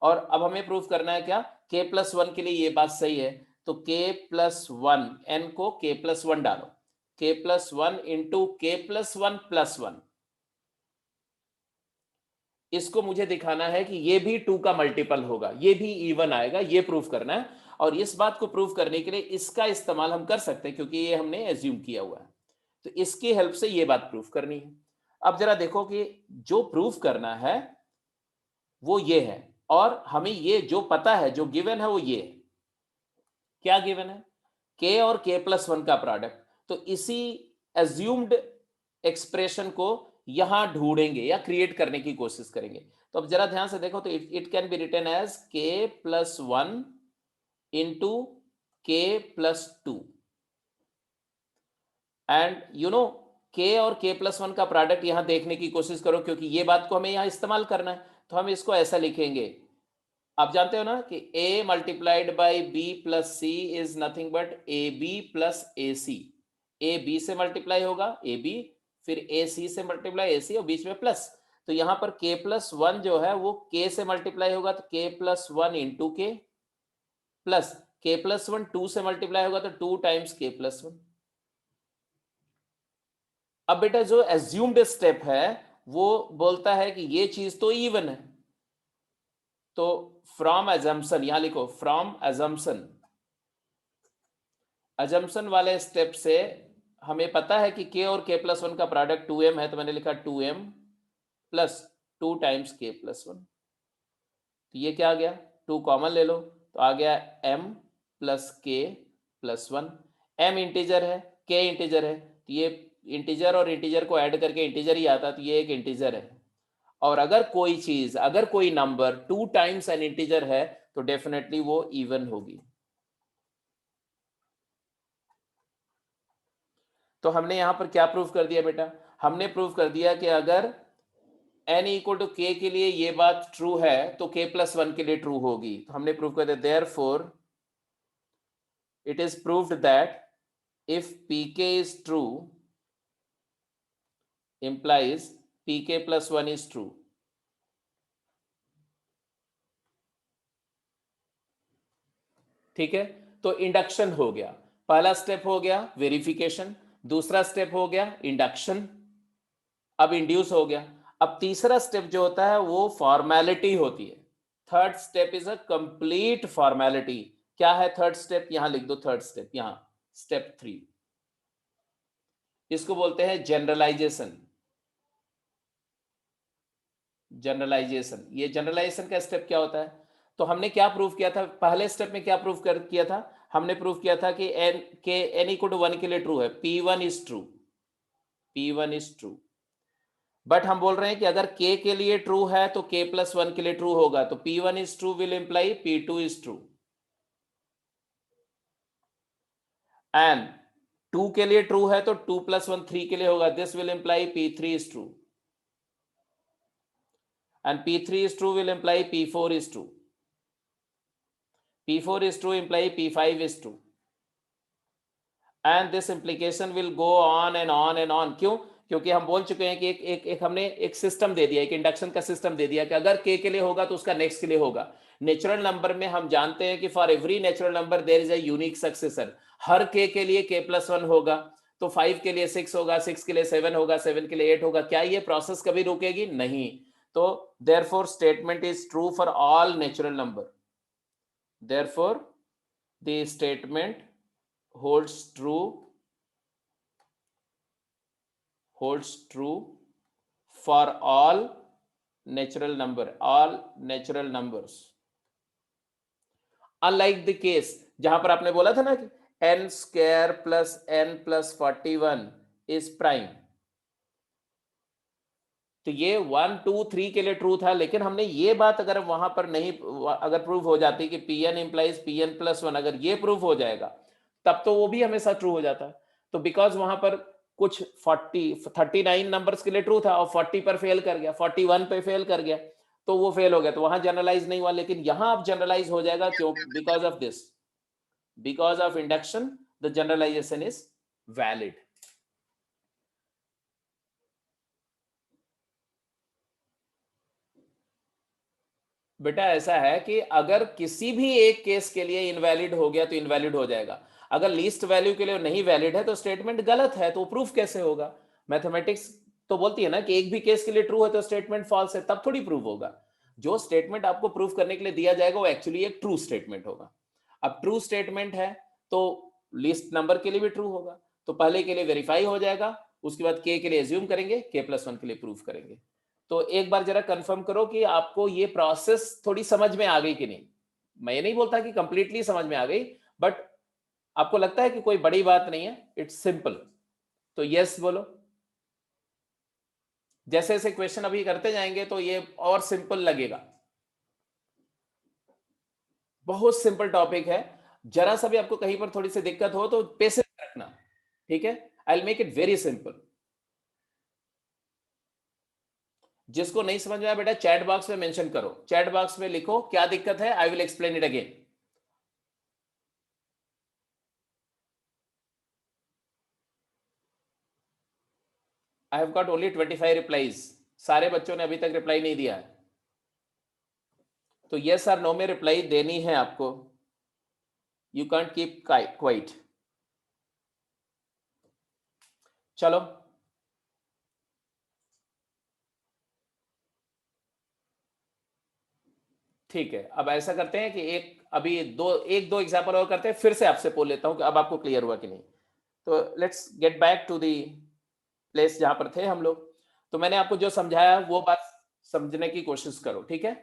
और अब हमें प्रूफ करना है क्या? k+1 के लिए ये बात सही है, तो k+1, n को k+1 डालो, k+1 इंटू k+1+1, इसको मुझे दिखाना है कि ये भी 2 का मल्टीपल होगा, ये भी इवन आएगा, ये प्रूफ करना है। और इस बात को प्रूफ करने के लिए इसका इस्तेमाल हम कर सकते हैं, क्योंकि ये हमने एज्यूम किया हुआ है, तो इसकी हेल्प से ये बात प्रूफ करनी है। अब जरा देखो कि जो प्रूफ करना है वो ये है, और हमें ये जो पता है, जो गिवन है वो ये है। क्या गिवन है? k और k+1 का प्रोडक्ट। तो इसी एज्यूम्ड एक्सप्रेशन को यहां ढूंढेंगे या क्रिएट करने की कोशिश करेंगे। तो अब जरा ध्यान से देखो, तो it can be written as k+1 into k+2, and you know k और k+1 का प्रोडक्ट यहां देखने की कोशिश करो, क्योंकि ये बात को हमें यहां इस्तेमाल करना है। तो हम इसको ऐसा लिखेंगे, आप जानते हो ना कि a multiplied by b plus c is nothing but ab plus ac। a b से मल्टीप्लाई होगा ab, फिर a c से मल्टीप्लाई ac, और बीच में प्लस। तो यहां पर k+1 जो है वो k से मल्टीप्लाई होगा, तो k+1 into k, plus k+1 2 से मल्टीप्लाई होगा, तो 2 टाइम्स k+1। अब बेटा जो एज्यूम्ड स्टेप है वो बोलता है कि ये चीज तो इवन है, तो फ्रॉम एजम्पशन, यहां लिखो फ्रॉम एजम्पशन, एजम्पशन वाले स्टेप से हमें पता है कि k और k+1 का प्रोडक्ट 2m है, तो मैंने लिखा 2m प्लस 2 टाइम्स k+1। तो ये क्या आ गया, 2 कॉमन ले लो तो आ गया m plus k+1। m integer है, k इंटीजर है, तो ये इंटीजर और इंटीजर को ऐड करके इंटीजर ही आता, तो ये एक इंटीजर है। और अगर कोई चीज, अगर कोई नंबर 2 टाइम्स एन इंटीजर है तो डेफिनेटली वो इवन होगी। तो हमने यहां पर क्या प्रूफ कर दिया बेटा, हमने प्रूफ कर दिया कि अगर n इक्वल टू k के लिए ये बात ट्रू है तो k+1 के लिए ट्रू होगी। तो हमने प्रूफ कर दिया, therefore it is proved that if pk is true implies pk+1 is true। ठीक है, तो इंडक्शन हो गया, पहला स्टेप हो गया वेरिफिकेशन, दूसरा स्टेप हो गया इंडक्शन, अब इंड्यूस हो गया। अब तीसरा स्टेप जो होता है वो फॉर्मेलिटी होती है। Third step is a complete formality. क्या है थर्ड स्टेप, यहां लिख दो थर्ड स्टेप, यहां स्टेप 3, इसको बोलते हैं जनरलाइजेशन। जनरलाइजेशन, ये जनरलाइजेशन का स्टेप क्या होता है, तो हमने क्या प्रूफ किया था पहले स्टेप में, क्या प्रूफ कर किया था, हमने प्रूफ किया था कि n इक्वल टू 1 के लिए ट्रू है, p1 is true, p1 is true. But हम बोल रहे हैं कि अगर k के लिए ट्रू है तो k+1 के लिए ट्रू होगा, तो p1 is true will imply p2 is true, and 2 के लिए ट्रू है तो 2+1 3 के लिए होगा, this will imply p3 is true, and p3 is true will imply p4 is true, p4 is true imply p5 is true, and this implication will go on and on and on। क्यों, क्योंकि हम बोल चुके हैं कि एक हमने एक सिस्टम दे दिया, एक इंडक्शन का सिस्टम दे दिया कि अगर k के लिए होगा तो उसका नेक्स्ट के लिए होगा। नेचुरल नंबर में हम जानते हैं कि for every natural number there is a unique successor, हर k के लिए k+1 होगा, तो 5 के लिए 6 होगा, 6 के लिए 7 होगा, 7 के लिए 8 होगा। क्या ये प्रोसेस कभी रुकेगी? नहीं। तो therefore statement is true for all natural number, therefore the statement holds true for all natural numbers, unlike the case जहां पर आपने बोला था ना कि n square plus n plus 41 is prime, तो ये 1 2 3 के लिए ट्रू था, लेकिन हमने ये बात अगर वहां पर नहीं, अगर प्रूव हो जाती कि pn इंप्लाइज pn+1, अगर ये प्रूव हो जाएगा तब तो वो भी हमेशा ट्रू हो जाता। तो बिकॉज वहां पर कुछ 39 नंबर्स के लिए ट्रू था और 40 पर फेल कर गया, 41 पे फेल कर गया, तो वो फेल हो गया, तो वहां जनरलाइज नहीं हुआ। लेकिन यहां अब जनरलाइज हो जाएगा, क्यों? Because of this, because of induction the generalization is valid. बेटा ऐसा है कि अगर किसी भी एक केस के लिए इनवैलिड हो गया तो इनवैलिड हो जाएगा, अगर लीस्ट वैल्यू के लिए नहीं वैलिड है तो स्टेटमेंट गलत है, तो प्रूफ कैसे होगा? मैथमेटिक्स तो बोलती है ना कि एक भी केस के लिए ट्रू है तो स्टेटमेंट फॉल्स है, तब थोड़ी प्रूफ होगा। जो स्टेटमेंट आपको प्रूफ करने के लिए दिया जाएगा वो एक्चुअली एक ट्रू स्टेटमेंट होगा। अब ट्रू स्टेटमेंट है तो लिस्ट नंबर के लिए भी ट्रू होगा, तो पहले के लिए वेरीफाई हो जाएगा, उसके बाद के लिए एज्यूम करेंगे, k+1 के लिए प्रूफ करेंगे। तो एक बार जरा कंफर्म करो कि आपको ये प्रोसेस थोड़ी समझ में आ गई कि नहीं। मैं ये नहीं बोलता कि कंप्लीटली समझ में आ गई, बट आपको लगता है कि कोई बड़ी बात नहीं है, इट्स सिंपल, तो यस बोलो। जैसे जैसे क्वेश्चन अभी करते जाएंगे तो ये और सिंपल लगेगा, बहुत सिंपल टॉपिक है। जरा सा भी आपको कहीं पर थोड़ी सी दिक्कत हो तो पेशेंस रखना, ठीक है? I will make it very simple. जिसको नहीं समझ में आया बेटा चैट बॉक्स में मेंशन करो, चैट बॉक्स में लिखो क्या दिक्कत है, I will explain it again. I have got only 25 replies, सारे बच्चों ने अभी तक रिप्लाई नहीं दिया है, तो यस और नो में रिप्लाई देनी है आपको। You can't keep quiet. चलो ठीक है, अब ऐसा करते हैं कि एक दो एग्जाम्पल और करते हैं, फिर से आपसे बोल लेता हूं कि अब आपको क्लियर हुआ कि नहीं। तो let's get back to the place जहां पर थे हम लोग। तो मैंने आपको जो समझाया वो बात समझने की कोशिश करो, ठीक है।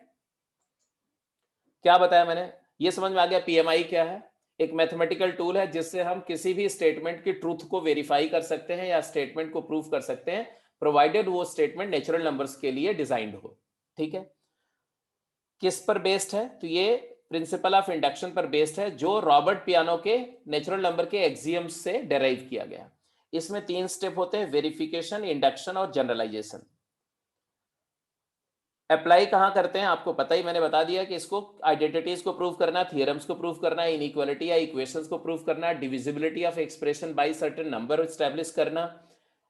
क्या बताया मैंने, ये समझ में आ गया पीएमआई क्या है। एक मैथमेटिकल टूल है जिससे हम किसी भी स्टेटमेंट की ट्रूथ को वेरीफाई कर सकते हैं या स्टेटमेंट को प्रूव कर सकते हैं, प्रोवाइडेड वो स्टेटमेंट नेचुरल नंबर्स के लिए डिजाइंड हो, ठीक है। किस पर बेस्ड है, तो ये प्रिंसिपल ऑफ इंडक्शन पर बेस्ड है, जो रॉबर्ट पियानो के नेचुरल नंबर के एक्सियम्स से डेराइव किया गया। इसमें 3 स्टेप होते हैं, वेरिफिकेशन, इंडक्शन और जनरलाइजेशन। अप्लाई कहां करते हैं आपको पता ही, मैंने बता दिया कि इसको आइडेंटिटीज को प्रूव करना, थियरम्स को प्रूव करना, इनइक्वालिटी या इक्वेशंस को प्रूव करना, divisibility of expression by certain number establish करना,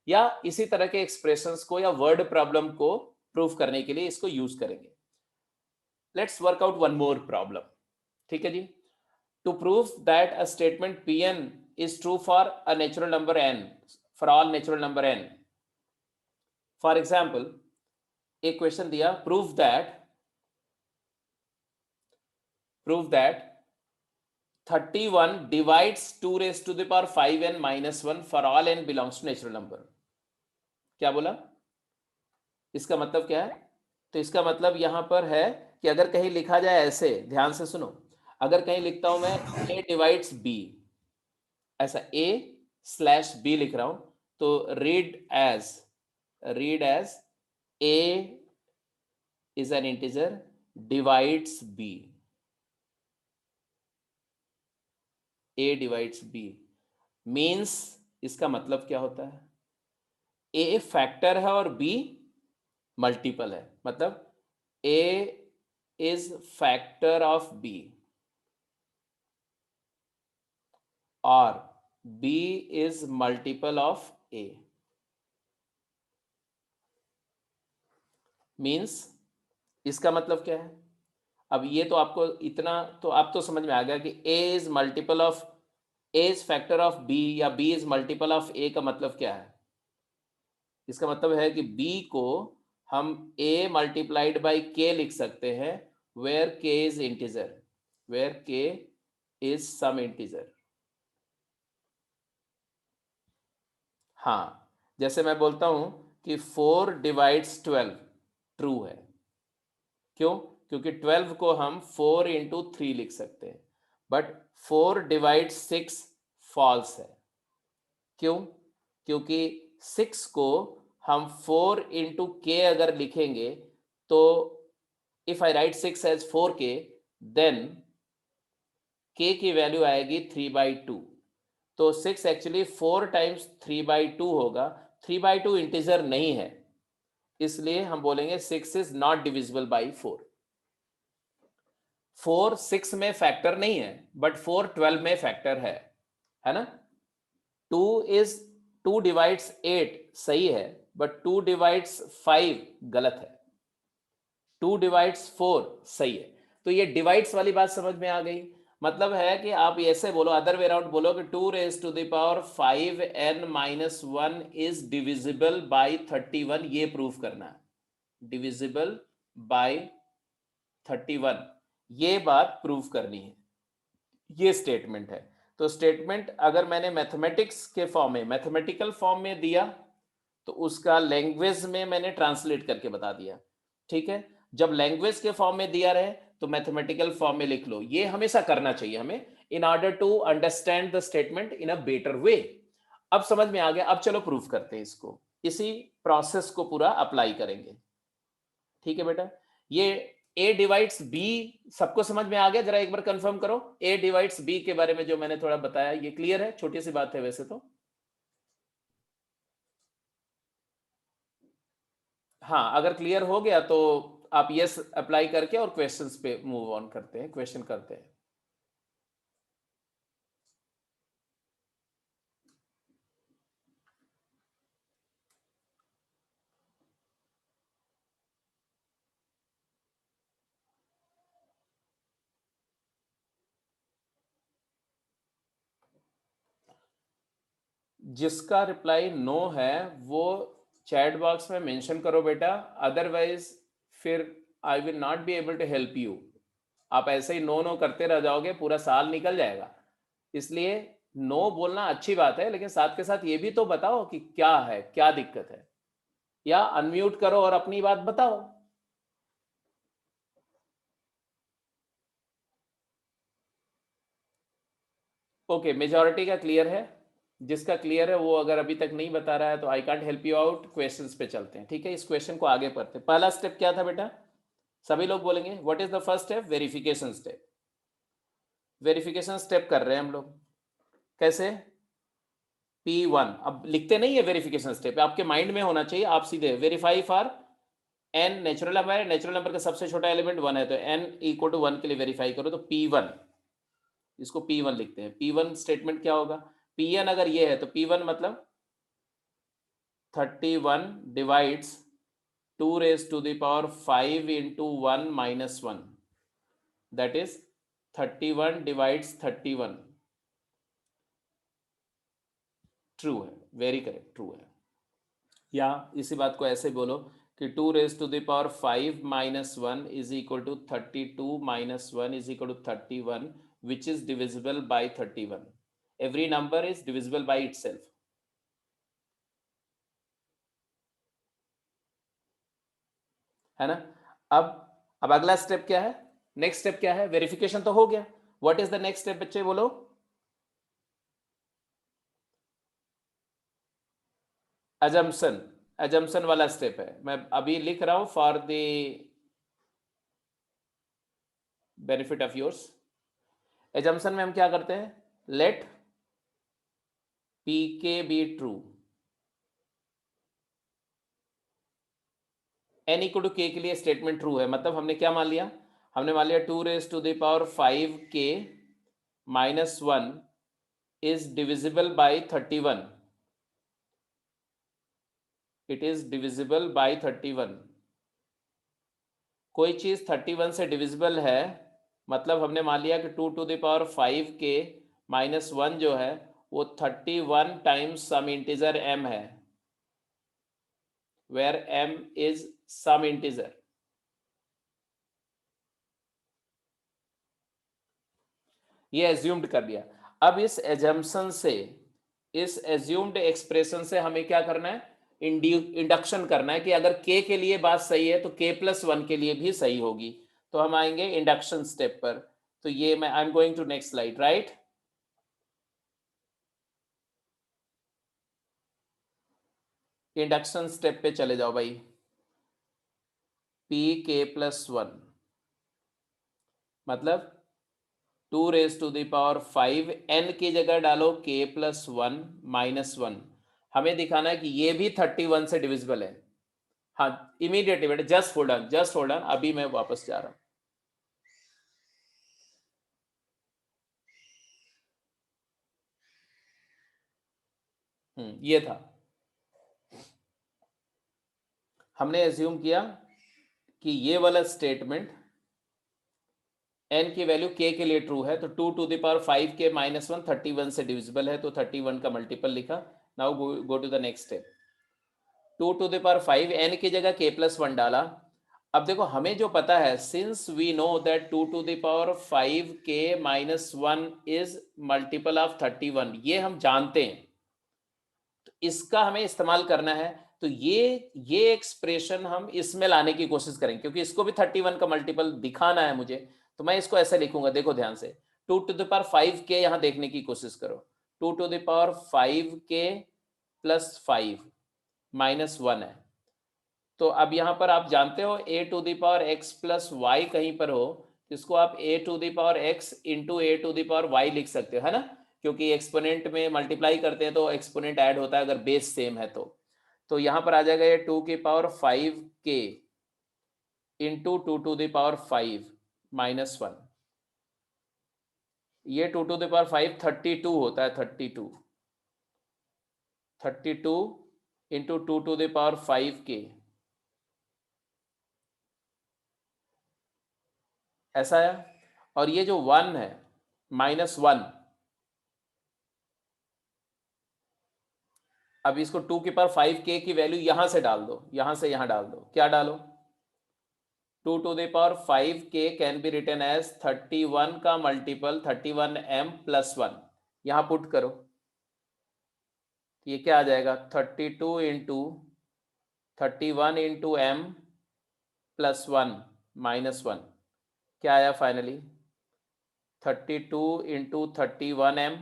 या इसी तरह के एक्सप्रेशंस को या वर्ड प्रॉब्लम को प्रूव करने के लिए इसको यूज करेंगे। Let's work out one more problem, ठीक है जी। To prove that a statement Pn is true for a natural number n, for all natural number n. For example, एक क्वेश्चन दिया, prove that 31 divides 2 raised to the power 5n minus 1 for all n belongs to natural number. क्या बोला, इसका मतलब क्या है, तो इसका मतलब यहां पर है कि अगर कहीं लिखा जाए ऐसे, ध्यान से सुनो, अगर कहीं लिखता हूं मैं a divides b, ऐसा a/b लिख रहा हूं, तो read as a is an integer divides b, a divides b means इसका मतलब क्या होता है, a फैक्टर है और b मल्टीपल है, मतलब a is factor of b और b is multiple of a, means इसका मतलब क्या है। अब ये तो आपको इतना तो आप तो समझ में आ गया कि a is multiple of, a is factor of b या b is multiple of a का मतलब क्या है। इसका मतलब है कि b को हम a मल्टीप्लाइड बाई k लिख सकते हैं, where k is integer, where k is some integer. हाँ, जैसे मैं बोलता हूं कि 4 डिवाइड्स 12 ट्रू है, क्यों, क्योंकि 12 को हम 4 इंटू 3 लिख सकते हैं, बट 4 डिवाइड 6 फॉल्स है, क्यों, क्योंकि 6 को हम 4 इंटू के अगर लिखेंगे तो if I write 6 as 4k, then k की वैल्यू आएगी 3/2, तो 6 एक्चुअली 4 टाइम्स 3/2 होगा, 3/2 इंटीजर नहीं है, इसलिए हम बोलेंगे 6 इज नॉट डिविजिबल बाई 4। 4 6 में फैक्टर नहीं है, बट 4 12 में फैक्टर है ना। 2 डिवाइड्स 8 सही है, बट 2 डिवाइड्स 5 गलत है, 2 डिवाइड्स 4 सही है। तो ये डिवाइड्स वाली बात समझ में आ गई, मतलब है कि आप ऐसे बोलो, अदर वे अराउंड बोलो कि 2 raised to the power 5n minus 1 is divisible by 31, ये प्रूफ करना है, डिविजिबल बाय 31, ये बात प्रूफ करनी है, ये स्टेटमेंट है। तो स्टेटमेंट अगर मैंने मैथमेटिक्स के फॉर्म में, मैथमेटिकल फॉर्म में दिया, तो उसका लैंग्वेज में मैंने ट्रांसलेट करके बता दिया, ठीक है। जब लैंग्वेज के फॉर्म में दिया रहे तो मैथमेटिकल फॉर्म में लिख लो, ये हमेशा करना चाहिए हमें, in order to understand the statement in a better way. अब समझ में आ गया, अब चलो प्रूफ करते हैं इसको, इसी प्रोसेस को पूरा अप्लाई करेंगे, ठीक है बेटा। ये a डिवाइड्स b सबको समझ में आ गया, जरा एक बार कंफर्म करो, a डिवाइड्स b के बारे में जो मैंने थोड़ा बताया, ये क्लियर है, छोटी सी बात है वैसे तो। हाँ, अगर क्लियर हो गया तो आप यस अप्लाई करके और क्वेश्चंस पे मूव ऑन करते हैं, क्वेश्चन करते हैं। जिसका रिप्लाई नो है वो चैट बॉक्स में मेंशन करो बेटा, अदरवाइज फिर I will not be able to help you. आप ऐसे ही नो नो करते रह जाओगे, पूरा साल निकल जाएगा, इसलिए नो बोलना अच्छी बात है, लेकिन साथ के साथ ये भी तो बताओ कि क्या है, क्या दिक्कत है, या अनम्यूट करो और अपनी बात बताओ। ओके, मेजॉरिटी का क्लियर है। जिसका क्लियर है वो अगर अभी तक नहीं बता रहा है तो I can't help you out, questions पे चलते हैं। ठीक है, इस क्वेश्चन को आगे पढ़ते हैं। पहला स्टेप क्या था बेटा? सभी लोग बोलेंगे what is the first step? Verification step. Verification step कर रहे हैं हम लोग। कैसे? P1 अब लिखते नहीं है वेरिफिकेशन स्टेप, आपके माइंड में होना चाहिए। आप सीधे verify for n natural number है, नेचुरल नंबर का सबसे छोटा एलिमेंट 1 है, तो n इक्वल टू 1 के लिए वेरीफाई करो, तो P1, इसको P1 लिखते हैं। P1 स्टेटमेंट क्या होगा? Pn अगर ये है तो P1 मतलब 31 divides 2 raise to the power 5 into 1 minus 1, that is 31 divides 31। True है, वेरी करेक्ट, ट्रू है। या इसी बात को ऐसे बोलो कि 2 raise to the power 5 minus 1 is equal to 32 minus 1 is equal to 31, which is divisible by 31। Every number is divisible by itself. है ना? अब अगला स्टेप क्या है? नेक्स्ट स्टेप क्या है? वेरिफिकेशन तो हो गया। What is the next step बच्चे बोलो? अजम्पशन। अजम्पशन वाला स्टेप है, मैं अभी लिख रहा हूं for the benefit of yours. Assumption में हम क्या करते हैं? Let P k be true, n equal to k के लिए स्टेटमेंट ट्रू है। मतलब हमने क्या मान लिया? हमने मान लिया 2 रेज टू द पावर 5 के minus 1 is divisible by 31। It is divisible by 31। कोई चीज 31 से डिविजिबल है, मतलब हमने मान लिया कि 2 टू द पावर 5 के माइनस 1 जो है वो 31 टाइम्स सम इंटीजर m है, where m is some integer. ये एज्यूम्ड कर लिया। अब इस एजम्पशन से, इस एज्यूम्ड एक्सप्रेशन से हमें क्या करना है? इंडक्शन करना है कि अगर k के लिए बात सही है तो k प्लस 1 के लिए भी सही होगी। तो हम आएंगे इंडक्शन स्टेप पर। तो ये मैं I am going to next slide, right? Induction step पे चले जाओ भाई। पी के प्लस 1 मतलब 2 raise to the power 5, n की जगह डालो k प्लस 1 माइनस 1। हमें दिखाना है कि ये भी 31 से डिविजिबल है। हाँ, इमीडिएटली बेटा, just hold on, just hold on, अभी मैं वापस जा रहा हूँ। ये था, हमने एज्यूम किया कि ये वाला स्टेटमेंट n की वैल्यू k के लिए ट्रू है, तो 2 टू द पावर 5 के माइनस 1 31 से डिविजिबल है, तो 31 का मल्टीपल लिखा। Now go to the next step. 2 to the power 5, n की जगह k प्लस 1 डाला। अब देखो हमें जो पता है, since we know that 2 to the power 5 के माइनस 1 इज मल्टीपल ऑफ 31, ये हम जानते हैं, तो इसका हमें इस्तेमाल करना है। तो ये एक्सप्रेशन हम इसमें लाने की कोशिश करेंगे, क्योंकि इसको भी 31 का मल्टीपल दिखाना है मुझे। तो मैं इसको ऐसे लिखूंगा, देखो ध्यान से। 2 टू द पावर 5 के यहां देखने की कोशिश करो। 2 टू द पावर 5 के प्लस 5 माइनस 1 है। तो अब यहां पर आप जानते हो a to the power x plus y कहीं पर हो, इसको आप a to the power x into a to the power y लिख सकते हो, है ना? क्योंकि एक्सपोनेंट में मल्टीप्लाई करते हैं तो एक्सपोनेंट ऐड होता है अगर बेस सेम है तो यहां पर आ जाएगा ये 2 की पावर 5 के into 2 to the power 5 minus 1। ये 2 टू द पावर 5 32 होता है, 32 इंटू 2 टू द पावर 5 के, ऐसा है। और ये जो 1 है माइनस 1, अब इसको 2 की पावर 5 के की वैल्यू यहां से डाल दो, यहां से यहां डाल दो। क्या डालो? 2 टू द पावर 5 के कैन बी रिटन एज 31 का मल्टीपल 31m प्लस 1। यहाँ पुट करो, ये क्या आ जाएगा 32 into 31 into m plus 1 minus 1, क्या आया फाइनली 32 इंटू 31 एम,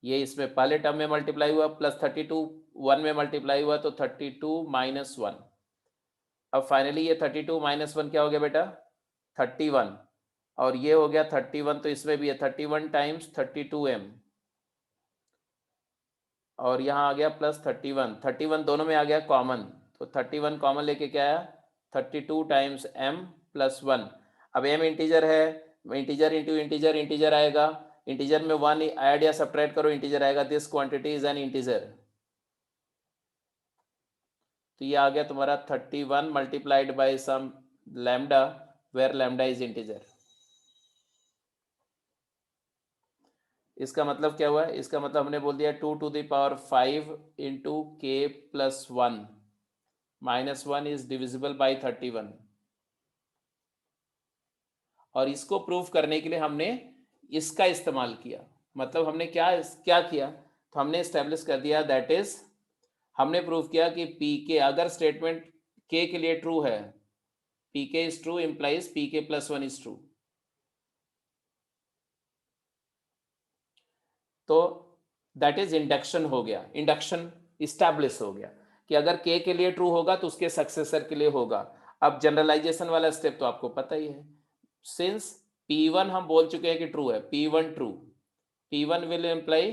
ये इसमें पहले टर्म में मल्टीप्लाई हुआ प्लस 32 1 में मल्टीप्लाई हुआ तो 32 माइनस 1। अब फाइनली ये 32 माइनस 1 क्या हो गया बेटा 31, और ये हो गया 31, तो इसमें भी है 31 टाइम्स 32m, और यहाँ आ गया प्लस 31 दोनों में आ गया कॉमन, तो 31 कॉमन लेके क्या आया 32 टाइम्स m प्लस 1। अब m इंटीजर है, इंटीजर इंटू इंटीजर इंटीजर आएगा, इंटीजर में 1 ऐड या सब्ट्रैक्ट करो इंटीजर आएगा, this quantity is an integer, तो ये आ गया तुम्हारा 31 multiplied by some lambda where lambda is integer. इसका मतलब क्या हुआ है, इसका मतलब हमने बोल दिया 2 टू द पावर 5 इंटू के plus 1 minus 1 is divisible by 31, और इसको प्रूव करने के लिए हमने इसका इस्तेमाल किया। मतलब हमने क्या क्या किया, तो हमने एस्टेब्लिश कर दिया, दैट इज हमने प्रूव किया कि पी के अगर स्टेटमेंट के के लिए ट्रू है, पी के इज ट्रू इंप्लाइज पी के प्लस 1 इज ट्रू। तो दैट इज इंडक्शन हो गया, इंडक्शन इस्टेब्लिश हो गया कि अगर के के लिए ट्रू होगा तो उसके सक्सेसर के लिए होगा। अब जनरलाइजेशन वाला स्टेप तो आपको पता ही है, सिंस P1 हम बोल चुके हैं कि ट्रू है, P1 true, P1 will imply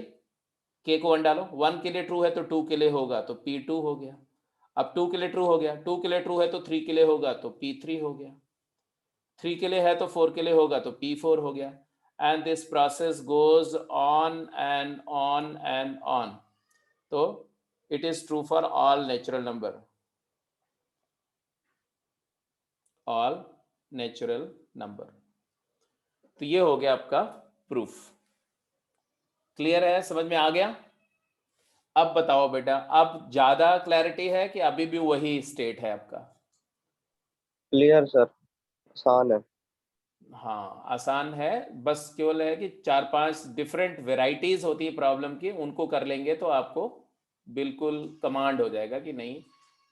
के को 1 डालो, 1 के लिए ट्रू है तो 2 के लिए होगा तो P2 हो गया। अब 2 के लिए ट्रू हो गया, 2 के लिए ट्रू है तो 3 के लिए होगा तो P3 हो गया, 3 के लिए है तो 4 के लिए होगा तो P4 हो गया, and this process goes on and on and on. So it is true for all natural number, all natural number. तो ये हो गया आपका प्रूफ। क्लियर है, समझ में आ गया? अब बताओ बेटा, अब ज्यादा क्लैरिटी है कि अभी भी वही स्टेट है आपका? क्लियर सर, आसान है। हाँ आसान है, बस केवल है कि 4-5 डिफरेंट वेराइटीज होती है प्रॉब्लम की, उनको कर लेंगे तो आपको बिल्कुल कमांड हो जाएगा कि नहीं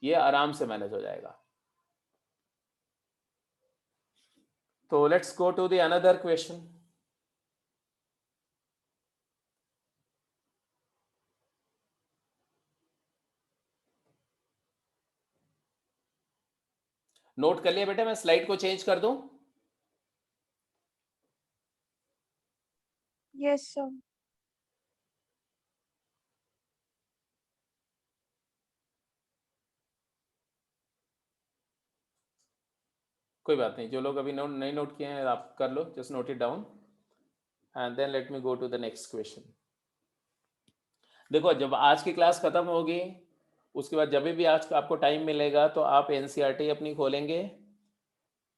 ये आराम से मैनेज हो जाएगा। तो let's go to the another question. Note कर लिया बेटा, मैं स्लाइड को चेंज कर दूं? Yes sir. कोई बात नहीं, जो लोग अभी नोट नहीं नोट किए हैं आप कर लो, just note it down and then let me go to the next question. देखो जब आज की क्लास खत्म होगी उसके बाद जब भी आज आपको टाइम मिलेगा तो आप एनसीईआरटी अपनी खोलेंगे,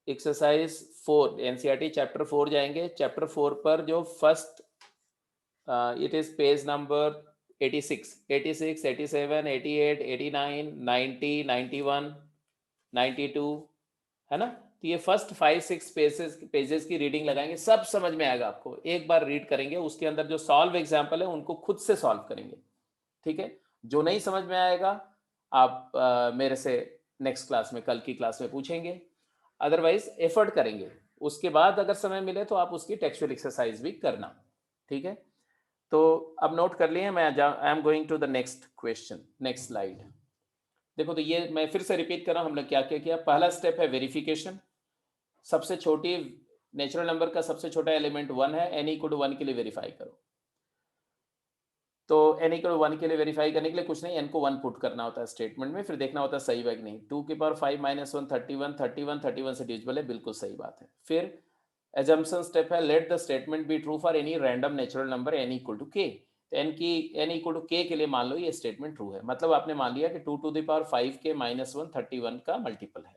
एक्सरसाइज 4 एनसीईआरटी चैप्टर 4 जाएंगे, चैप्टर 4 पर जो first it is page number 86, 87, 88, 89, 90, 91, 92 है ना। तो ये फर्स्ट 5-6 पेजेस की रीडिंग लगाएंगे, सब समझ में आएगा आपको, एक बार रीड करेंगे, उसके अंदर जो सॉल्व एग्जाम्पल है उनको खुद से सॉल्व करेंगे, ठीक है। जो नहीं समझ में आएगा आप मेरे से नेक्स्ट क्लास में, कल की क्लास में पूछेंगे, अदरवाइज एफर्ट करेंगे, उसके बाद अगर समय मिले तो आप उसकी टेक्सचुअल एक्सरसाइज भी करना, ठीक है। तो अब नोट कर लिए, मैं I am going to the next question, next slide. देखो तो ये मैं फिर से रिपीट कर रहा हूँ, हमने क्या क्या किया। पहला स्टेप है वेरिफिकेशन, सबसे छोटी नेचुरल नंबर का सबसे छोटा एलिमेंट 1 है, n इक्वल टू 1 के लिए वेरीफाई करो। तो n इक्वल टू 1 के लिए वेरीफाई करने के लिए कुछ नहीं, n को 1 पुट करना होता है स्टेटमेंट में, फिर देखना होता है सही है कि नहीं। 2 की पावर 5 माइनस 1 31, 31 से डिविजिबल है, बिल्कुल सही बात है। फिर assumption स्टेप है, let the statement be true for any random natural number n equal to k। n equal to k के लिए मान लो ये स्टेटमेंट ट्रू है, मतलब आपने मान लिया कि 2 to the power 5k minus 1 31 का मल्टीपल है।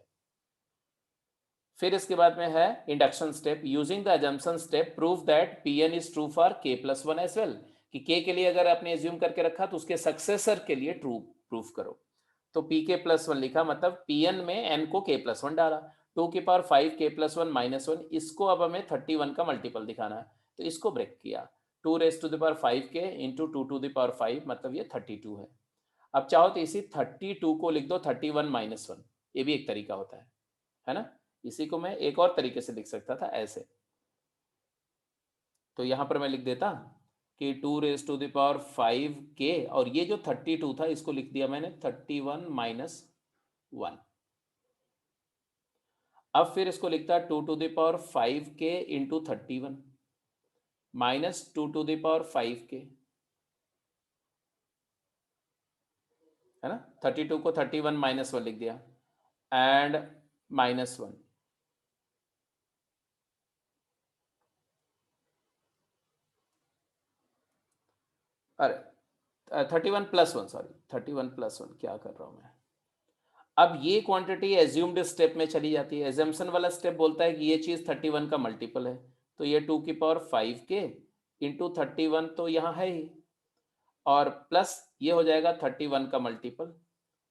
फिर इसके बाद में है induction step, using the assumption step prove that Pn is true for k plus 1 as well, कि k के लिए अगर आपने एज्यूम करके रखा तो उसके सक्सेसर के लिए ट्रू प्रूफ करो। तो pk प्लस 1 लिखा, मतलब Pn में n को k प्लस 1 डाला, 2 की पावर 5 k प्लस 1 माइनस 1, इसको अब हमें 31 का मल्टीपल दिखाना है, तो इसको ब्रेक किया, 2 रेज टू द पावर 5 के इंटू 2 टू द पावर 5, मतलब ये 32 है। अब चाहो तो इसी 32 को लिख दो 31 माइनस 1, ये भी एक तरीका होता है ना। इसी को मैं एक और तरीके से लिख सकता था ऐसे, तो यहां पर मैं लिख देता कि 2 रेज टू द पावर 5 के, और ये जो 32 था इसको लिख दिया मैंने 31 माइनस 1। अब फिर इसको लिखता 2 टू द पावर 5 के into 31 minus 2 to the power 5 के, है ना। 32 को 31 माइनस 1 लिख दिया एंड माइनस 1। अरे 31 प्लस 1, सॉरी 31 प्लस 1, क्या कर रहा हूं मैं। अब ये क्वांटिटी एज्यूम्ड स्टेप में चली जाती है। एजम्पशन वाला स्टेप बोलता है कि ये चीज 31 का मल्टीपल है, तो ये 2 की पावर 5 के इंटू 31 तो यहाँ है ही, और प्लस ये हो जाएगा 31 का मल्टीपल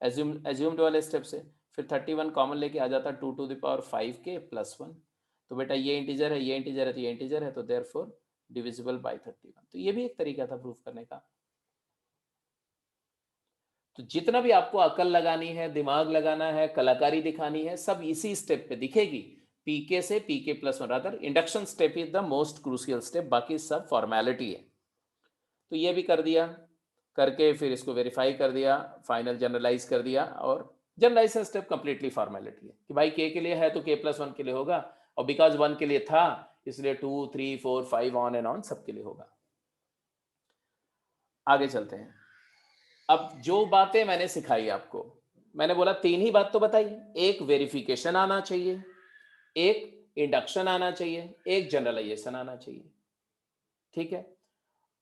एज्यूम्ड वाले स्टेप से। फिर 31 कॉमन लेके आ जाता 2 टू द पावर 5 के प्लस 1। तो बेटा ये इंटीजर है, ये इंटीजर है, तो ये इंटीजर है, तो देयरफॉर डिविजिबल बाय 31। तो ये भी एक तरीका था प्रूफ करने का। तो जितना भी आपको अकल लगानी है, दिमाग लगाना है, कलाकारी दिखानी है, सब इसी स्टेप पे दिखेगी। पीके से P K plus 1, rather induction step is the most crucial step, बाकी सब फॉर्मेलिटी है। तो ये भी कर दिया, करके फिर इसको वेरीफाई कर दिया, फाइनल जनरलाइज कर दिया, और जनरलाइजेशन स्टेप कंप्लीटली फॉर्मेलिटी है कि भाई के लिए है तो के प्लस 1 के लिए होगा, और बिकॉज 1 के लिए था इसलिए 2 3 4 5 ऑन एंड ऑन सबके लिए होगा। आगे चलते हैं। अब जो बातें मैंने सिखाई आपको, मैंने बोला 3 ही बात तो बताई, एक वेरिफिकेशन आना चाहिए, एक इंडक्शन आना चाहिए, एक जनरलाइजेशन आना चाहिए, ठीक है।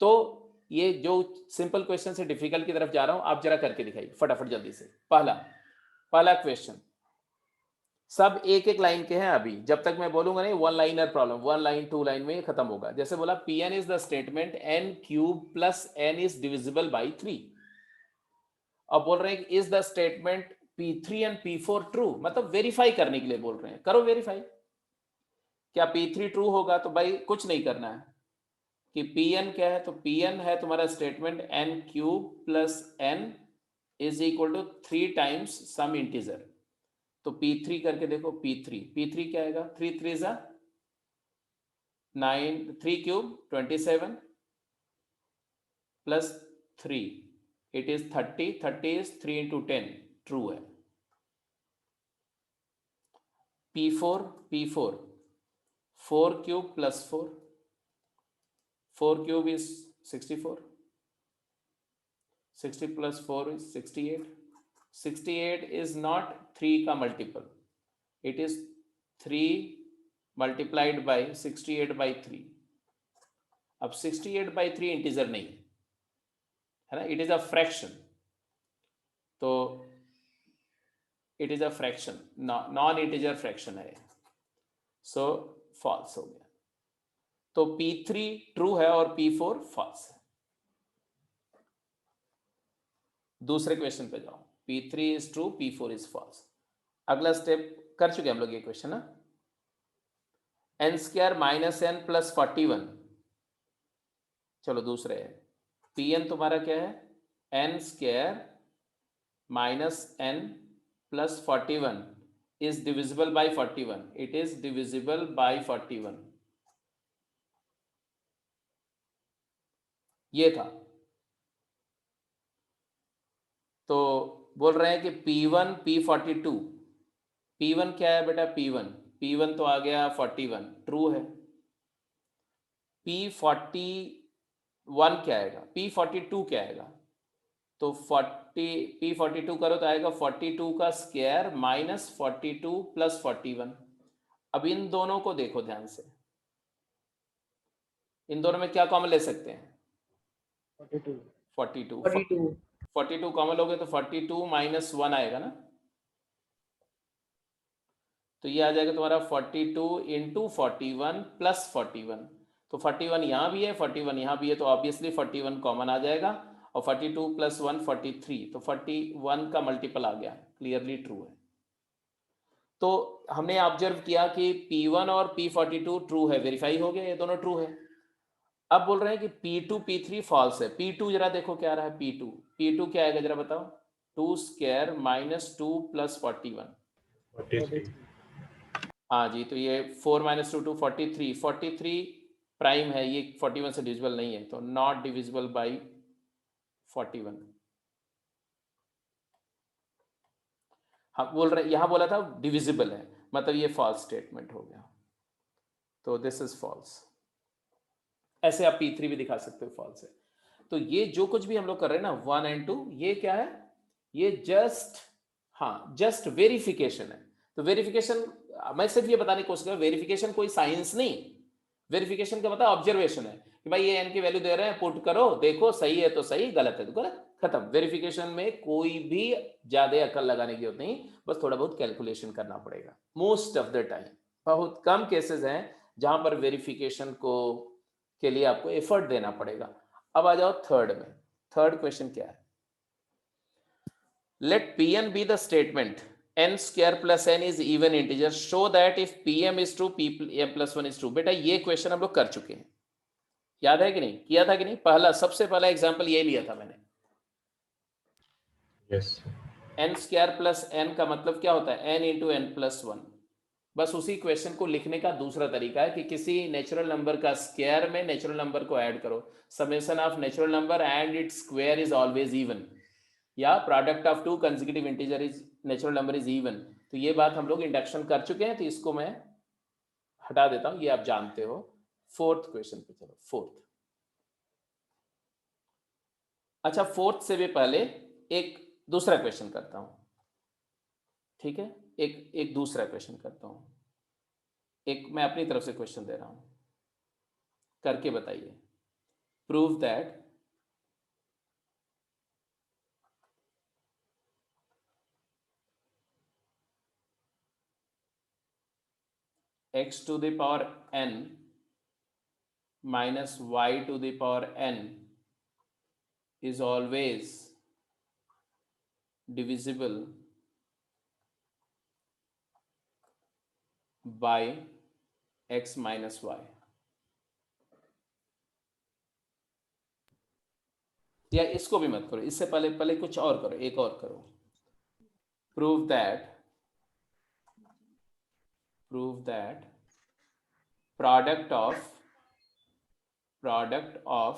तो ये जो सिंपल क्वेश्चन से डिफिकल्ट की तरफ जा रहा हूं, आप जरा करके दिखाइए फटाफट जल्दी से। पहला क्वेश्चन, सब एक एक लाइन के हैं अभी, जब तक मैं बोलूंगा नहीं, 1 लाइनर प्रॉब्लम, 1 लाइन 2 लाइन में ये खत्म होगा। जैसे बोला Pn is the statement n cube plus n is divisible by 3। अब बोल रहे हैं कि is the statement P3 and P4 true, मतलब वेरीफाई करने के लिए बोल रहे हैं, करो वेरीफाई। क्या P3 ट्रू होगा? तो भाई कुछ नहीं करना है कि Pn क्या है, तो Pn है तुम्हारा statement n cube plus n is equal to 3 times some integer. तो P3 करके देखो, P3 क्या आएगा, 3 3 जा 9, 3 cube 27 plus 3 it is 30, 30 is 3 into 10, true है। P4 4 cube plus 4 cube is 64, 60 plus 4 is 68, 68 is not 3 का multiple, it is 3 multiplied by 68 by 3। अब 68 by 3 integer नहीं है ना, इट इज अ फ्रैक्शन, तो it is a fraction, non integer fraction है, सो false हो गया। तो P3 ट्रू है और P4 फॉल्स है। दूसरे क्वेश्चन पे जाओ, P3 is true, P4 is false. अगला स्टेप कर चुके हम लोग ये क्वेश्चन ना, n square minus n plus 41। चलो दूसरे है, Pn तुम्हारा क्या है, n square minus n plus 41 is divisible by 41, it is divisible by 41, ये था। तो बोल रहे हैं कि P1 P42, P1 क्या है बेटा, P1 तो आ गया 41, ट्रू है। P41 क्या आएगा, P42 क्या आएगा, तो P42 करो तो आएगा 42 का स्क्वायर माइनस 42 प्लस 41। अब इन दोनों को देखो ध्यान से, इन दोनों में क्या कॉमन ले सकते हैं, 42 कॉमन लोगे तो 42 माइनस 1 आएगा ना, तो ये आ जाएगा तुम्हारा 42 इंटू 41 प्लस 41। तो 41 यहाँ भी है, 41 यहाँ भी है, तो ऑब्वियसली 41 कॉमन आ जाएगा, और 42 प्लस 1 43, तो 41 का मल्टीपल आ गया, क्लियरली ट्रू है। तो हमने ऑब्जर्व किया कि P1 और P42 ट्रू है, वेरीफाई हो गया, ये दोनों ट्रू है। अब बोल रहे हैं कि P2 P3 फॉल्स है। P2 जरा देखो क्या रहा है। P2 क्या आएगा जरा बताओ। 2 स्क्वायर माइनस 2 प्लस 41। 43। हाँ जी, तो ये 4 माइनस 2 43। 43 प्राइम है, ये 41 से डिविजिबल नहीं है, तो नॉट डिविजिबल बाई 41। हाँ बोल रहे, यहाँ बोला था डिविजिबल है, मतलब ये फॉल्स स्टेटमेंट हो गया, तो दिस इज फॉल्स। ऐसे आप P3 भी दिखा सकते हो फॉल्स है। तो ये जो कुछ भी हम लोग कर रहे हैं ना 1 एंड 2, ये क्या है, ये जस्ट, हाँ जस्ट वेरिफिकेशन है। तो वेरिफिकेशन, मैं सिर्फ ये बताने की कोशिश कर रहा हूं, वेरिफिकेशन कोई साइंस नहीं, वेरिफिकेशन का मतलब ऑब्जर्वेशन है कि भाई ये n की वैल्यू दे रहे हैं, पुट करो, देखो सही है तो सही, गलत है तो गलत, खत्म। वेरिफिकेशन में कोई भी ज्यादा अकल लगाने की जरूरत नहीं, बस थोड़ा बहुत कैलकुलेशन करना पड़ेगा। मोस्ट ऑफ द टाइम, बहुत कम केसेस हैं जहां पर वेरिफिकेशन को के लिए आपको एफर्ट देना पड़ेगा। अब आ जाओ थर्ड में। थर्ड क्वेश्चन क्या है, let Pn be the statement n square plus n is even integer, show that if Pm is true Pm plus 1 is true। बेटा ये क्वेश्चन हम लोग कर चुके हैं, याद है कि नहीं, किया था कि नहीं, पहला सबसे पहला एग्जांपल ये लिया था मैंने। Yes. n square plus n का मतलब क्या होता है, n इंटू एन प्लस 1। बस उसी क्वेश्चन को लिखने का दूसरा तरीका है कि किसी नेचुरल नंबर का स्क्वायर में नेचुरल नंबर को ऐड करो, summation of natural number and its square is always even, या product of two consecutive integer is natural number is even. तो ये बात हम लोग इंडक्शन कर चुके हैं, तो इसको मैं हटा देता हूं, ये आप जानते हो। फोर्थ क्वेश्चन पे चलो। फोर्थ, अच्छा फोर्थ से भी पहले एक दूसरा क्वेश्चन करता हूं, ठीक है, एक दूसरा क्वेश्चन करता हूं, एक मैं अपनी तरफ से क्वेश्चन दे रहा हूं, करके बताइए। Prove that x to the power n minus y to the power n is always divisible by x minus y। या इसको भी मत करो, इससे पहले पहले कुछ और करो, एक और करो। Prove that product of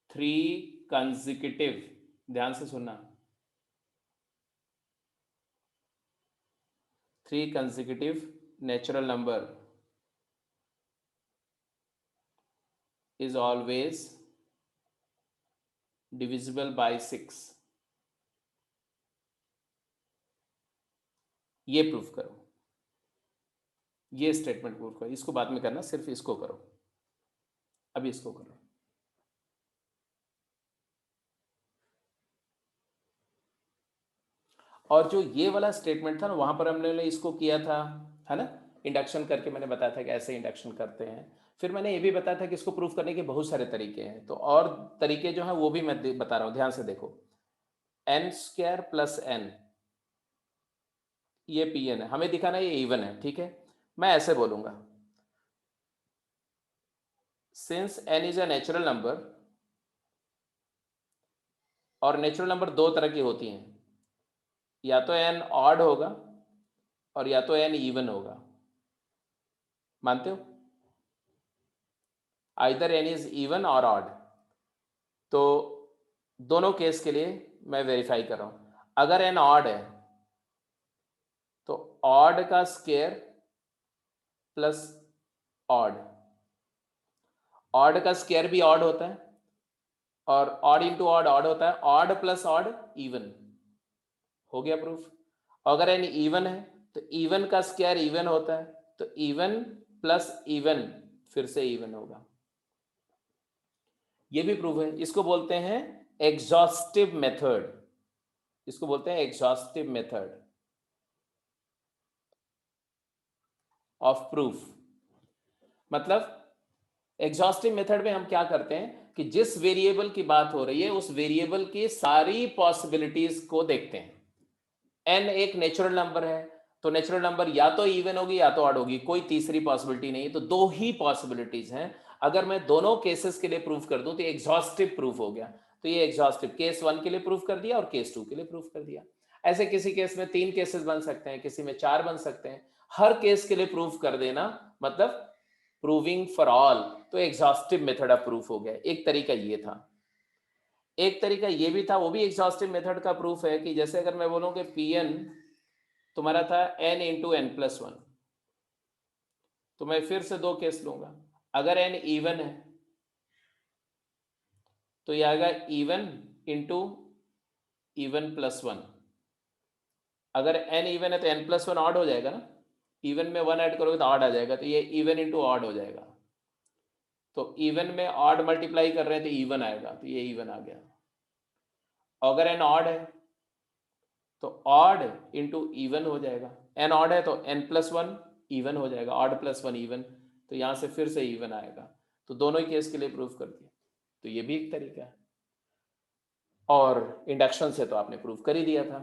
3 consecutive, ध्यान से सुनना, 3 consecutive natural number is always divisible by 6। ये प्रूफ करो, ये स्टेटमेंट प्रूफ करो। इसको बाद में करना, सिर्फ इसको करो, अभी इसको करो। और जो ये वाला स्टेटमेंट था ना, वहां पर हमने इसको किया था, है ना, इंडक्शन करके मैंने बताया था कि ऐसे इंडक्शन करते हैं। फिर मैंने ये भी बताया था कि इसको प्रूफ करने के बहुत सारे तरीके हैं, तो और तरीके जो हैं वो भी मैं बता रहा हूं, ध्यान से देखो। n स्क्वायर प्लस n, ये Pn है, हमें दिखाना ये इवन है, ठीक है। मैं ऐसे बोलूंगा, since n is a natural number, और नेचुरल नंबर दो तरह की होती हैं, या तो n ऑड होगा और या तो n इवन होगा, मानते हो, आइदर n इज इवन और ऑड। तो दोनों केस के लिए मैं वेरीफाई कर रहा हूं। अगर n ऑड है तो ऑड का स्क्वायर प्लस ऑड, ऑड का स्क्वायर भी ऑड होता है, और ऑड इंटू ऑड ऑड होता है, ऑड प्लस ऑड इवन, हो गया प्रूफ। अगर n इवन है तो इवन का स्क्वायर इवन होता है, तो इवन प्लस इवन फिर से इवन होगा, ये भी प्रूफ है। इसको बोलते हैं एग्जॉस्टिव मेथड, इसको बोलते हैं एग्जॉस्टिव मेथड ऑफ प्रूफ। मतलब एग्जॉस्टिव मेथड में हम क्या करते हैं कि जिस वेरिएबल की बात हो रही है उस वेरिएबल की सारी पॉसिबिलिटीज को देखते हैं। n एक नेचुरल नंबर है, तो नेचुरल नंबर या तो इवन होगी या तो ऑड होगी, कोई तीसरी पॉसिबिलिटी नहीं है, तो दो ही पॉसिबिलिटीज हैं। अगर मैं दोनों केसेस के लिए प्रूफ कर दूं तो एग्जॉस्टिव प्रूफ हो गया। तो ये एग्जॉस्टिव केस 1 के लिए प्रूफ कर दिया और केस 2 के लिए प्रूफ कर दिया। ऐसे किसी केस में 3 केसेस बन सकते हैं, किसी में 4 बन सकते हैं। हर केस के लिए प्रूफ कर देना मतलब प्रूविंग फॉर ऑल, तो एग्जॉस्टिव मेथड ऑफ प्रूफ हो गया। एक तरीका ये था। एक तरीका ये भी था, वो भी एग्जॉस्टिव मेथड का प्रूफ है, कि जैसे अगर मैं बोलूं कि Pn तुम्हारा था n into n plus one, तो मैं फिर से 2 केस लूंगा। अगर n इवन है तो ये आएगा even into even plus one. अगर n इवन है तो n प्लस वन ऑड हो जाएगा ना, इवन में 1 ऐड करोगे तो ऑड आ जाएगा, तो ये इवन इंटू ऑड हो जाएगा। तो इवन में ऑड मल्टीप्लाई कर रहे हैं तो इवन आएगा, तो ये इवन आ गया। अगर n ऑड है तो ऑड इंटू इवन हो जाएगा, n ऑड है तो n प्लस वन इवन हो जाएगा, ऑड प्लस वन इवन, तो यहां से फिर से इवन आएगा। तो दोनों ही केस के लिए प्रूफ कर दिया। तो ये भी एक तरीका है। और इंडक्शन से तो आपने प्रूफ कर ही दिया था।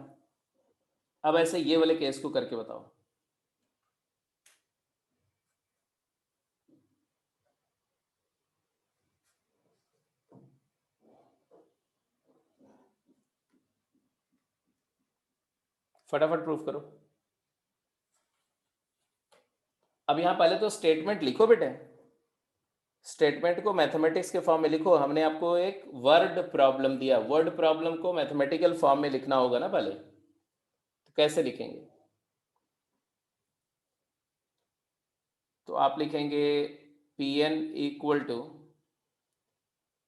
अब ऐसे ये वाले केस को करके बताओ। फटाफट प्रूफ करो। अब यहां पहले तो स्टेटमेंट लिखो बेटे, स्टेटमेंट को मैथमेटिक्स के फॉर्म में लिखो। हमने आपको एक वर्ड प्रॉब्लम दिया, वर्ड प्रॉब्लम को मैथमेटिकल फॉर्म में लिखना होगा ना पहले, तो कैसे लिखेंगे? तो आप लिखेंगे Pn equal to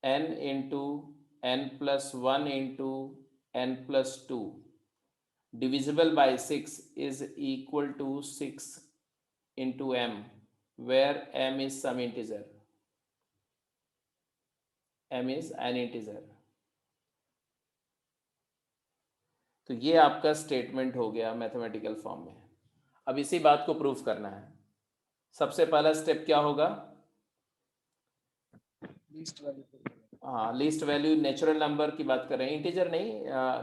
n into n plus one into n plus two divisible by 6 is equal to 6 into m, where m is some integer, m is an integer। तो ये आपका स्टेटमेंट हो गया मैथमेटिकल फॉर्म में। अब इसी बात को प्रूफ करना है। सबसे पहला स्टेप क्या होगा? हाँ, लीस्ट वैल्यू नेचुरल नंबर की बात कर रहे हैं, इंटीजर नहीं,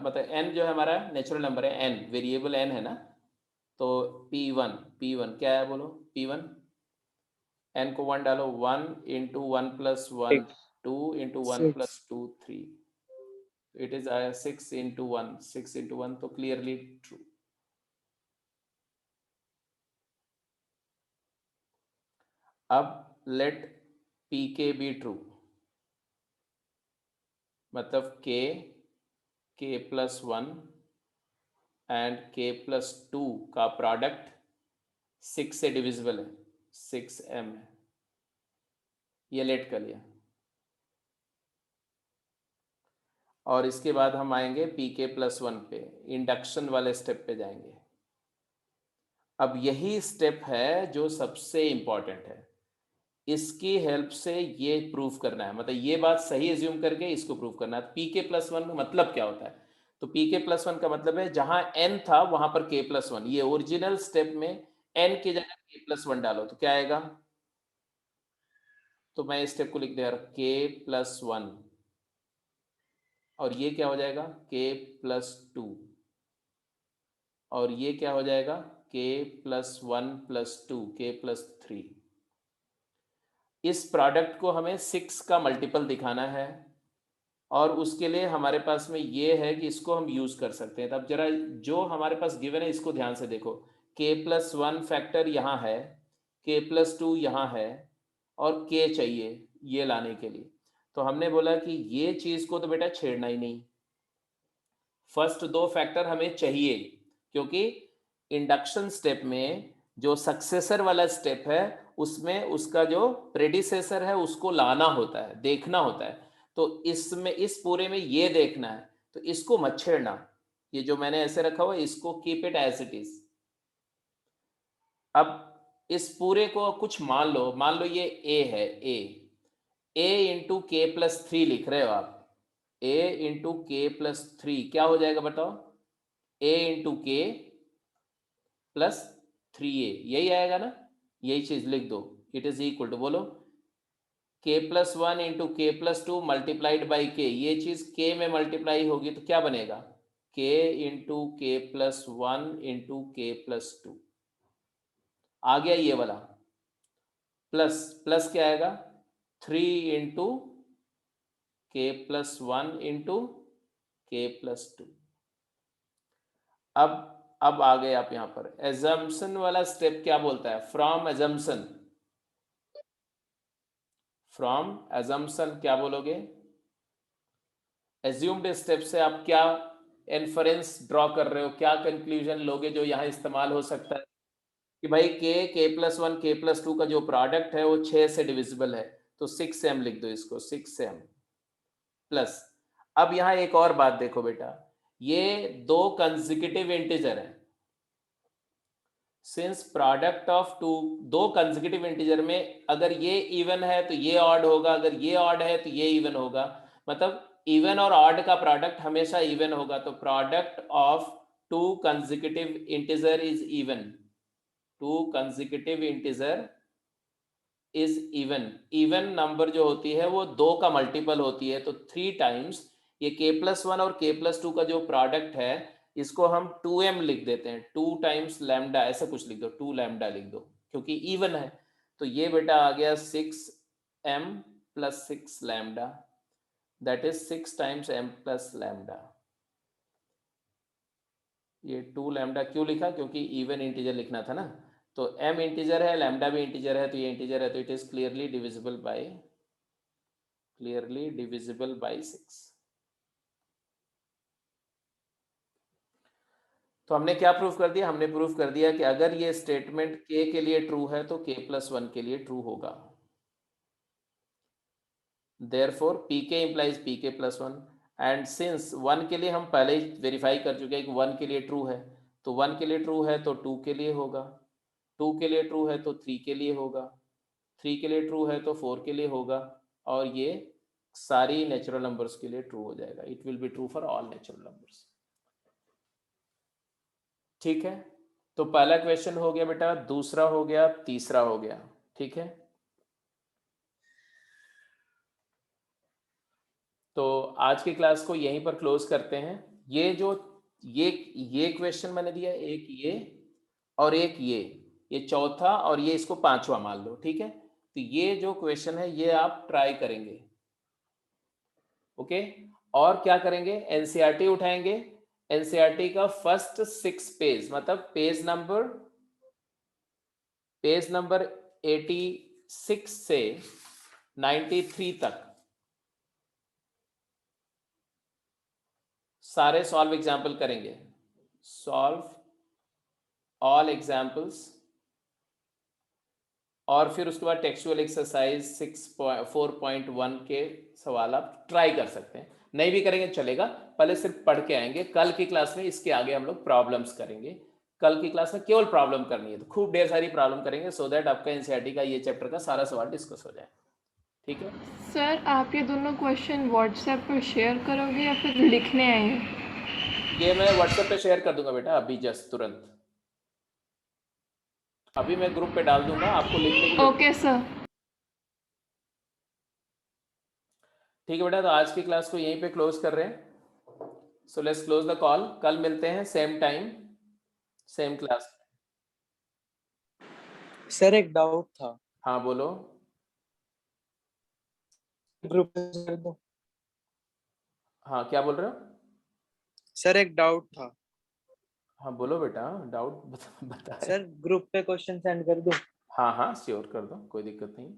मतलब n जो है हमारा नेचुरल नंबर है, n वेरिएबल n है ना, तो P1 क्या है बोलो? P1 n को 1 डालो, 1 into one plus one 2 into one plus two 3, it is 6 into one, 6 into one, तो क्लियरली ट्रू। अब लेट pk बी ट्रू, मतलब k plus one and k plus two का प्रोडक्ट 6 से डिविजिबल है, 6m है, ये लेट कर लिया। और इसके बाद हम आएंगे pk प्लस वन पे, इंडक्शन वाले स्टेप पे जाएंगे। अब यही स्टेप है जो सबसे इंपॉर्टेंट है, इसकी हेल्प से ये प्रूफ करना है, मतलब ये बात सही एज्यूम करके इसको प्रूफ करना है। pk प्लस वन का मतलब क्या होता है? तो pk प्लस वन का मतलब है जहां n था वहां पर k प्लस वन, ये ओरिजिनल स्टेप में n की जगह k प्लस वन डालो तो क्या आएगा? तो मैं इस स्टेप को लिख दे रहा हूं k प्लस वन, और ये क्या हो जाएगा? k प्लस टू, और ये क्या हो जाएगा? k plus one plus two, k plus three. इस प्रोडक्ट को हमें 6 का मल्टीपल दिखाना है, और उसके लिए हमारे पास में ये है कि इसको हम यूज कर सकते हैं। तब जरा जो हमारे पास गिवन है इसको ध्यान से देखो, k प्लस वन फैक्टर यहाँ है, k प्लस टू यहाँ है, और k चाहिए ये लाने के लिए। तो हमने बोला कि ये चीज को तो बेटा छेड़ना ही नहीं, फर्स्ट 2 फैक्टर हमें चाहिए, क्योंकि इंडक्शन स्टेप में जो सक्सेसर वाला स्टेप है उसमें उसका जो प्रेडिसेसर है उसको लाना होता है, देखना होता है। तो इसमें इस पूरे में ये देखना है, तो इसको मत छेड़ना। ये जो मैंने ऐसे रखा हुआ है इसको keep it as it is. अब इस पूरे को कुछ मान लो ये a है, a इंटू के प्लस थ्री लिख रहे हो आप, a इंटू के प्लस थ्री क्या हो जाएगा बताओ? a इंटू के प्लस 3a, यही आएगा ना? यही चीज लिख दो, इट इज इक्वल टू, बोलो k प्लस वन इंटू के plus two multiplied by k, ये चीज k में मल्टीप्लाई होगी तो क्या बनेगा? k इंटू के प्लस वन इंटू के प्लस टू। आ गया ये वाला, प्लस प्लस क्या आएगा? 3 into k plus 1 into k plus 2। अब आ गए आप यहां पर एजम्पशन वाला स्टेप क्या बोलता है? फ्रॉम एजम्पशन, फ्रॉम एजम्पशन क्या बोलोगे? एज्यूम्ड स्टेप से आप क्या इन्फरेंस ड्रॉ कर रहे हो, क्या कंक्लूजन लोगे जो यहां इस्तेमाल हो सकता है कि भाई k प्लस 1 k प्लस 2 का जो प्रोडक्ट है वो 6 से डिविजिबल है, तो 6m लिख दो इसको, 6m प्लस। अब यहां एक और बात देखो बेटा, ये दो कंसेक्यूटिव इंटीजर है। सिंस प्रोडक्ट ऑफ टू, दो कंसेक्यूटिव इंटीजर में अगर ये इवन है तो ये ऑड होगा, अगर ये ऑड है तो ये इवन होगा, मतलब इवन और ऑड का प्रोडक्ट हमेशा इवन होगा। तो product of two consecutive integer is even, to consecutive integer is even. Even number जो होती है वो 2 का मल्टीपल होती है, तो 3 टाइम्स ये k प्लस 1 और k प्लस 2 का जो प्रोडक्ट है इसको हम 2m लिख देते हैं, 2 टाइम्स लैम्डा ऐसा कुछ लिख दो, 2 लैम्डा लिख दो क्योंकि इवन है। तो ये बेटा आ गया 6m plus 6 lambda, that is 6 times m plus lambda. ये 2 लैम्डा क्यों लिखा? क्योंकि इवन इंटीजर लिखना था ना, तो m इंटीजर है, लैम्डा भी इंटीजर है, तो ये इंटीजर है, तो it is clearly divisible by 6। तो हमने क्या प्रूफ कर दिया? हमने प्रूफ कर दिया कि अगर ये स्टेटमेंट k के लिए ट्रू है तो k प्लस 1 के लिए ट्रू होगा। Therefore pk implies pk plus 1, and since 1 के लिए हम पहले ही वेरीफाई कर चुके हैं कि 1 के लिए ट्रू है, तो 1 के लिए ट्रू है तो 2 के लिए होगा, 2 के लिए ट्रू है तो 3 के लिए होगा, 3 के लिए ट्रू है तो 4 के लिए होगा, और ये सारी नेचुरल नंबर्स के लिए ट्रू हो जाएगा। It will be true for all natural numbers. ठीक है, तो पहला क्वेश्चन हो गया बेटा, दूसरा हो गया, तीसरा हो गया। ठीक है, तो आज की क्लास को यहीं पर क्लोज करते हैं। ये जो ये क्वेश्चन मैंने दिया, एक ये और एक ये चौथा और ये इसको पांचवा मान लो। ठीक है, तो ये जो क्वेश्चन है ये आप ट्राई करेंगे। ओके, और क्या करेंगे? एनसीईआरटी उठाएंगे, एनसीईआरटी का फर्स्ट 6 पेज, मतलब पेज नंबर 86 से 93 तक सारे सॉल्व एग्जाम्पल करेंगे, सॉल्व ऑल एग्जाम्पल्स, और फिर उसके बाद टेक्सचुअल एक्सरसाइज 4.1 के सवाल आप ट्राई कर सकते हैं। नहीं भी करेंगे चलेगा, पहले सिर्फ पढ़ के आएंगे। कल की क्लास में इसके आगे हम लोग प्रॉब्लम्स करेंगे। कल की क्लास में केवल प्रॉब्लम करनी है, तो खूब ढेर सारी प्रॉब्लम करेंगे, सो दैट आपका एनसीईआरटी का ये चैप्टर का सारा सवाल डिस्कस हो जाए। ठीक है सर, आप ये दोनों क्वेश्चन व्हाट्सएप पर शेयर करोगे या फिर लिखने आएंगे? ये मैं व्हाट्सएप पे शेयर कर दूंगा बेटा, अभी जस्ट तुरंत अभी मैं ग्रुप पे डाल दूंगा, आपको लिखने की। Okay sir. ठीक है बेटा, तो आज की क्लास को यहीं पे क्लोज कर रहे हैं। So let's close the call. कल मिलते हैं same time same class. Sir एक डाउट था, हाँ बोलो। ग्रुप पे कर दो। हाँ क्या बोल रहे हो? सर एक डाउट था, हाँ बोलो बेटा, डाउट बता। सर ग्रुप पे क्वेश्चन सेंड कर दूं? हाँ हाँ श्योर कर दो, कोई दिक्कत नहीं।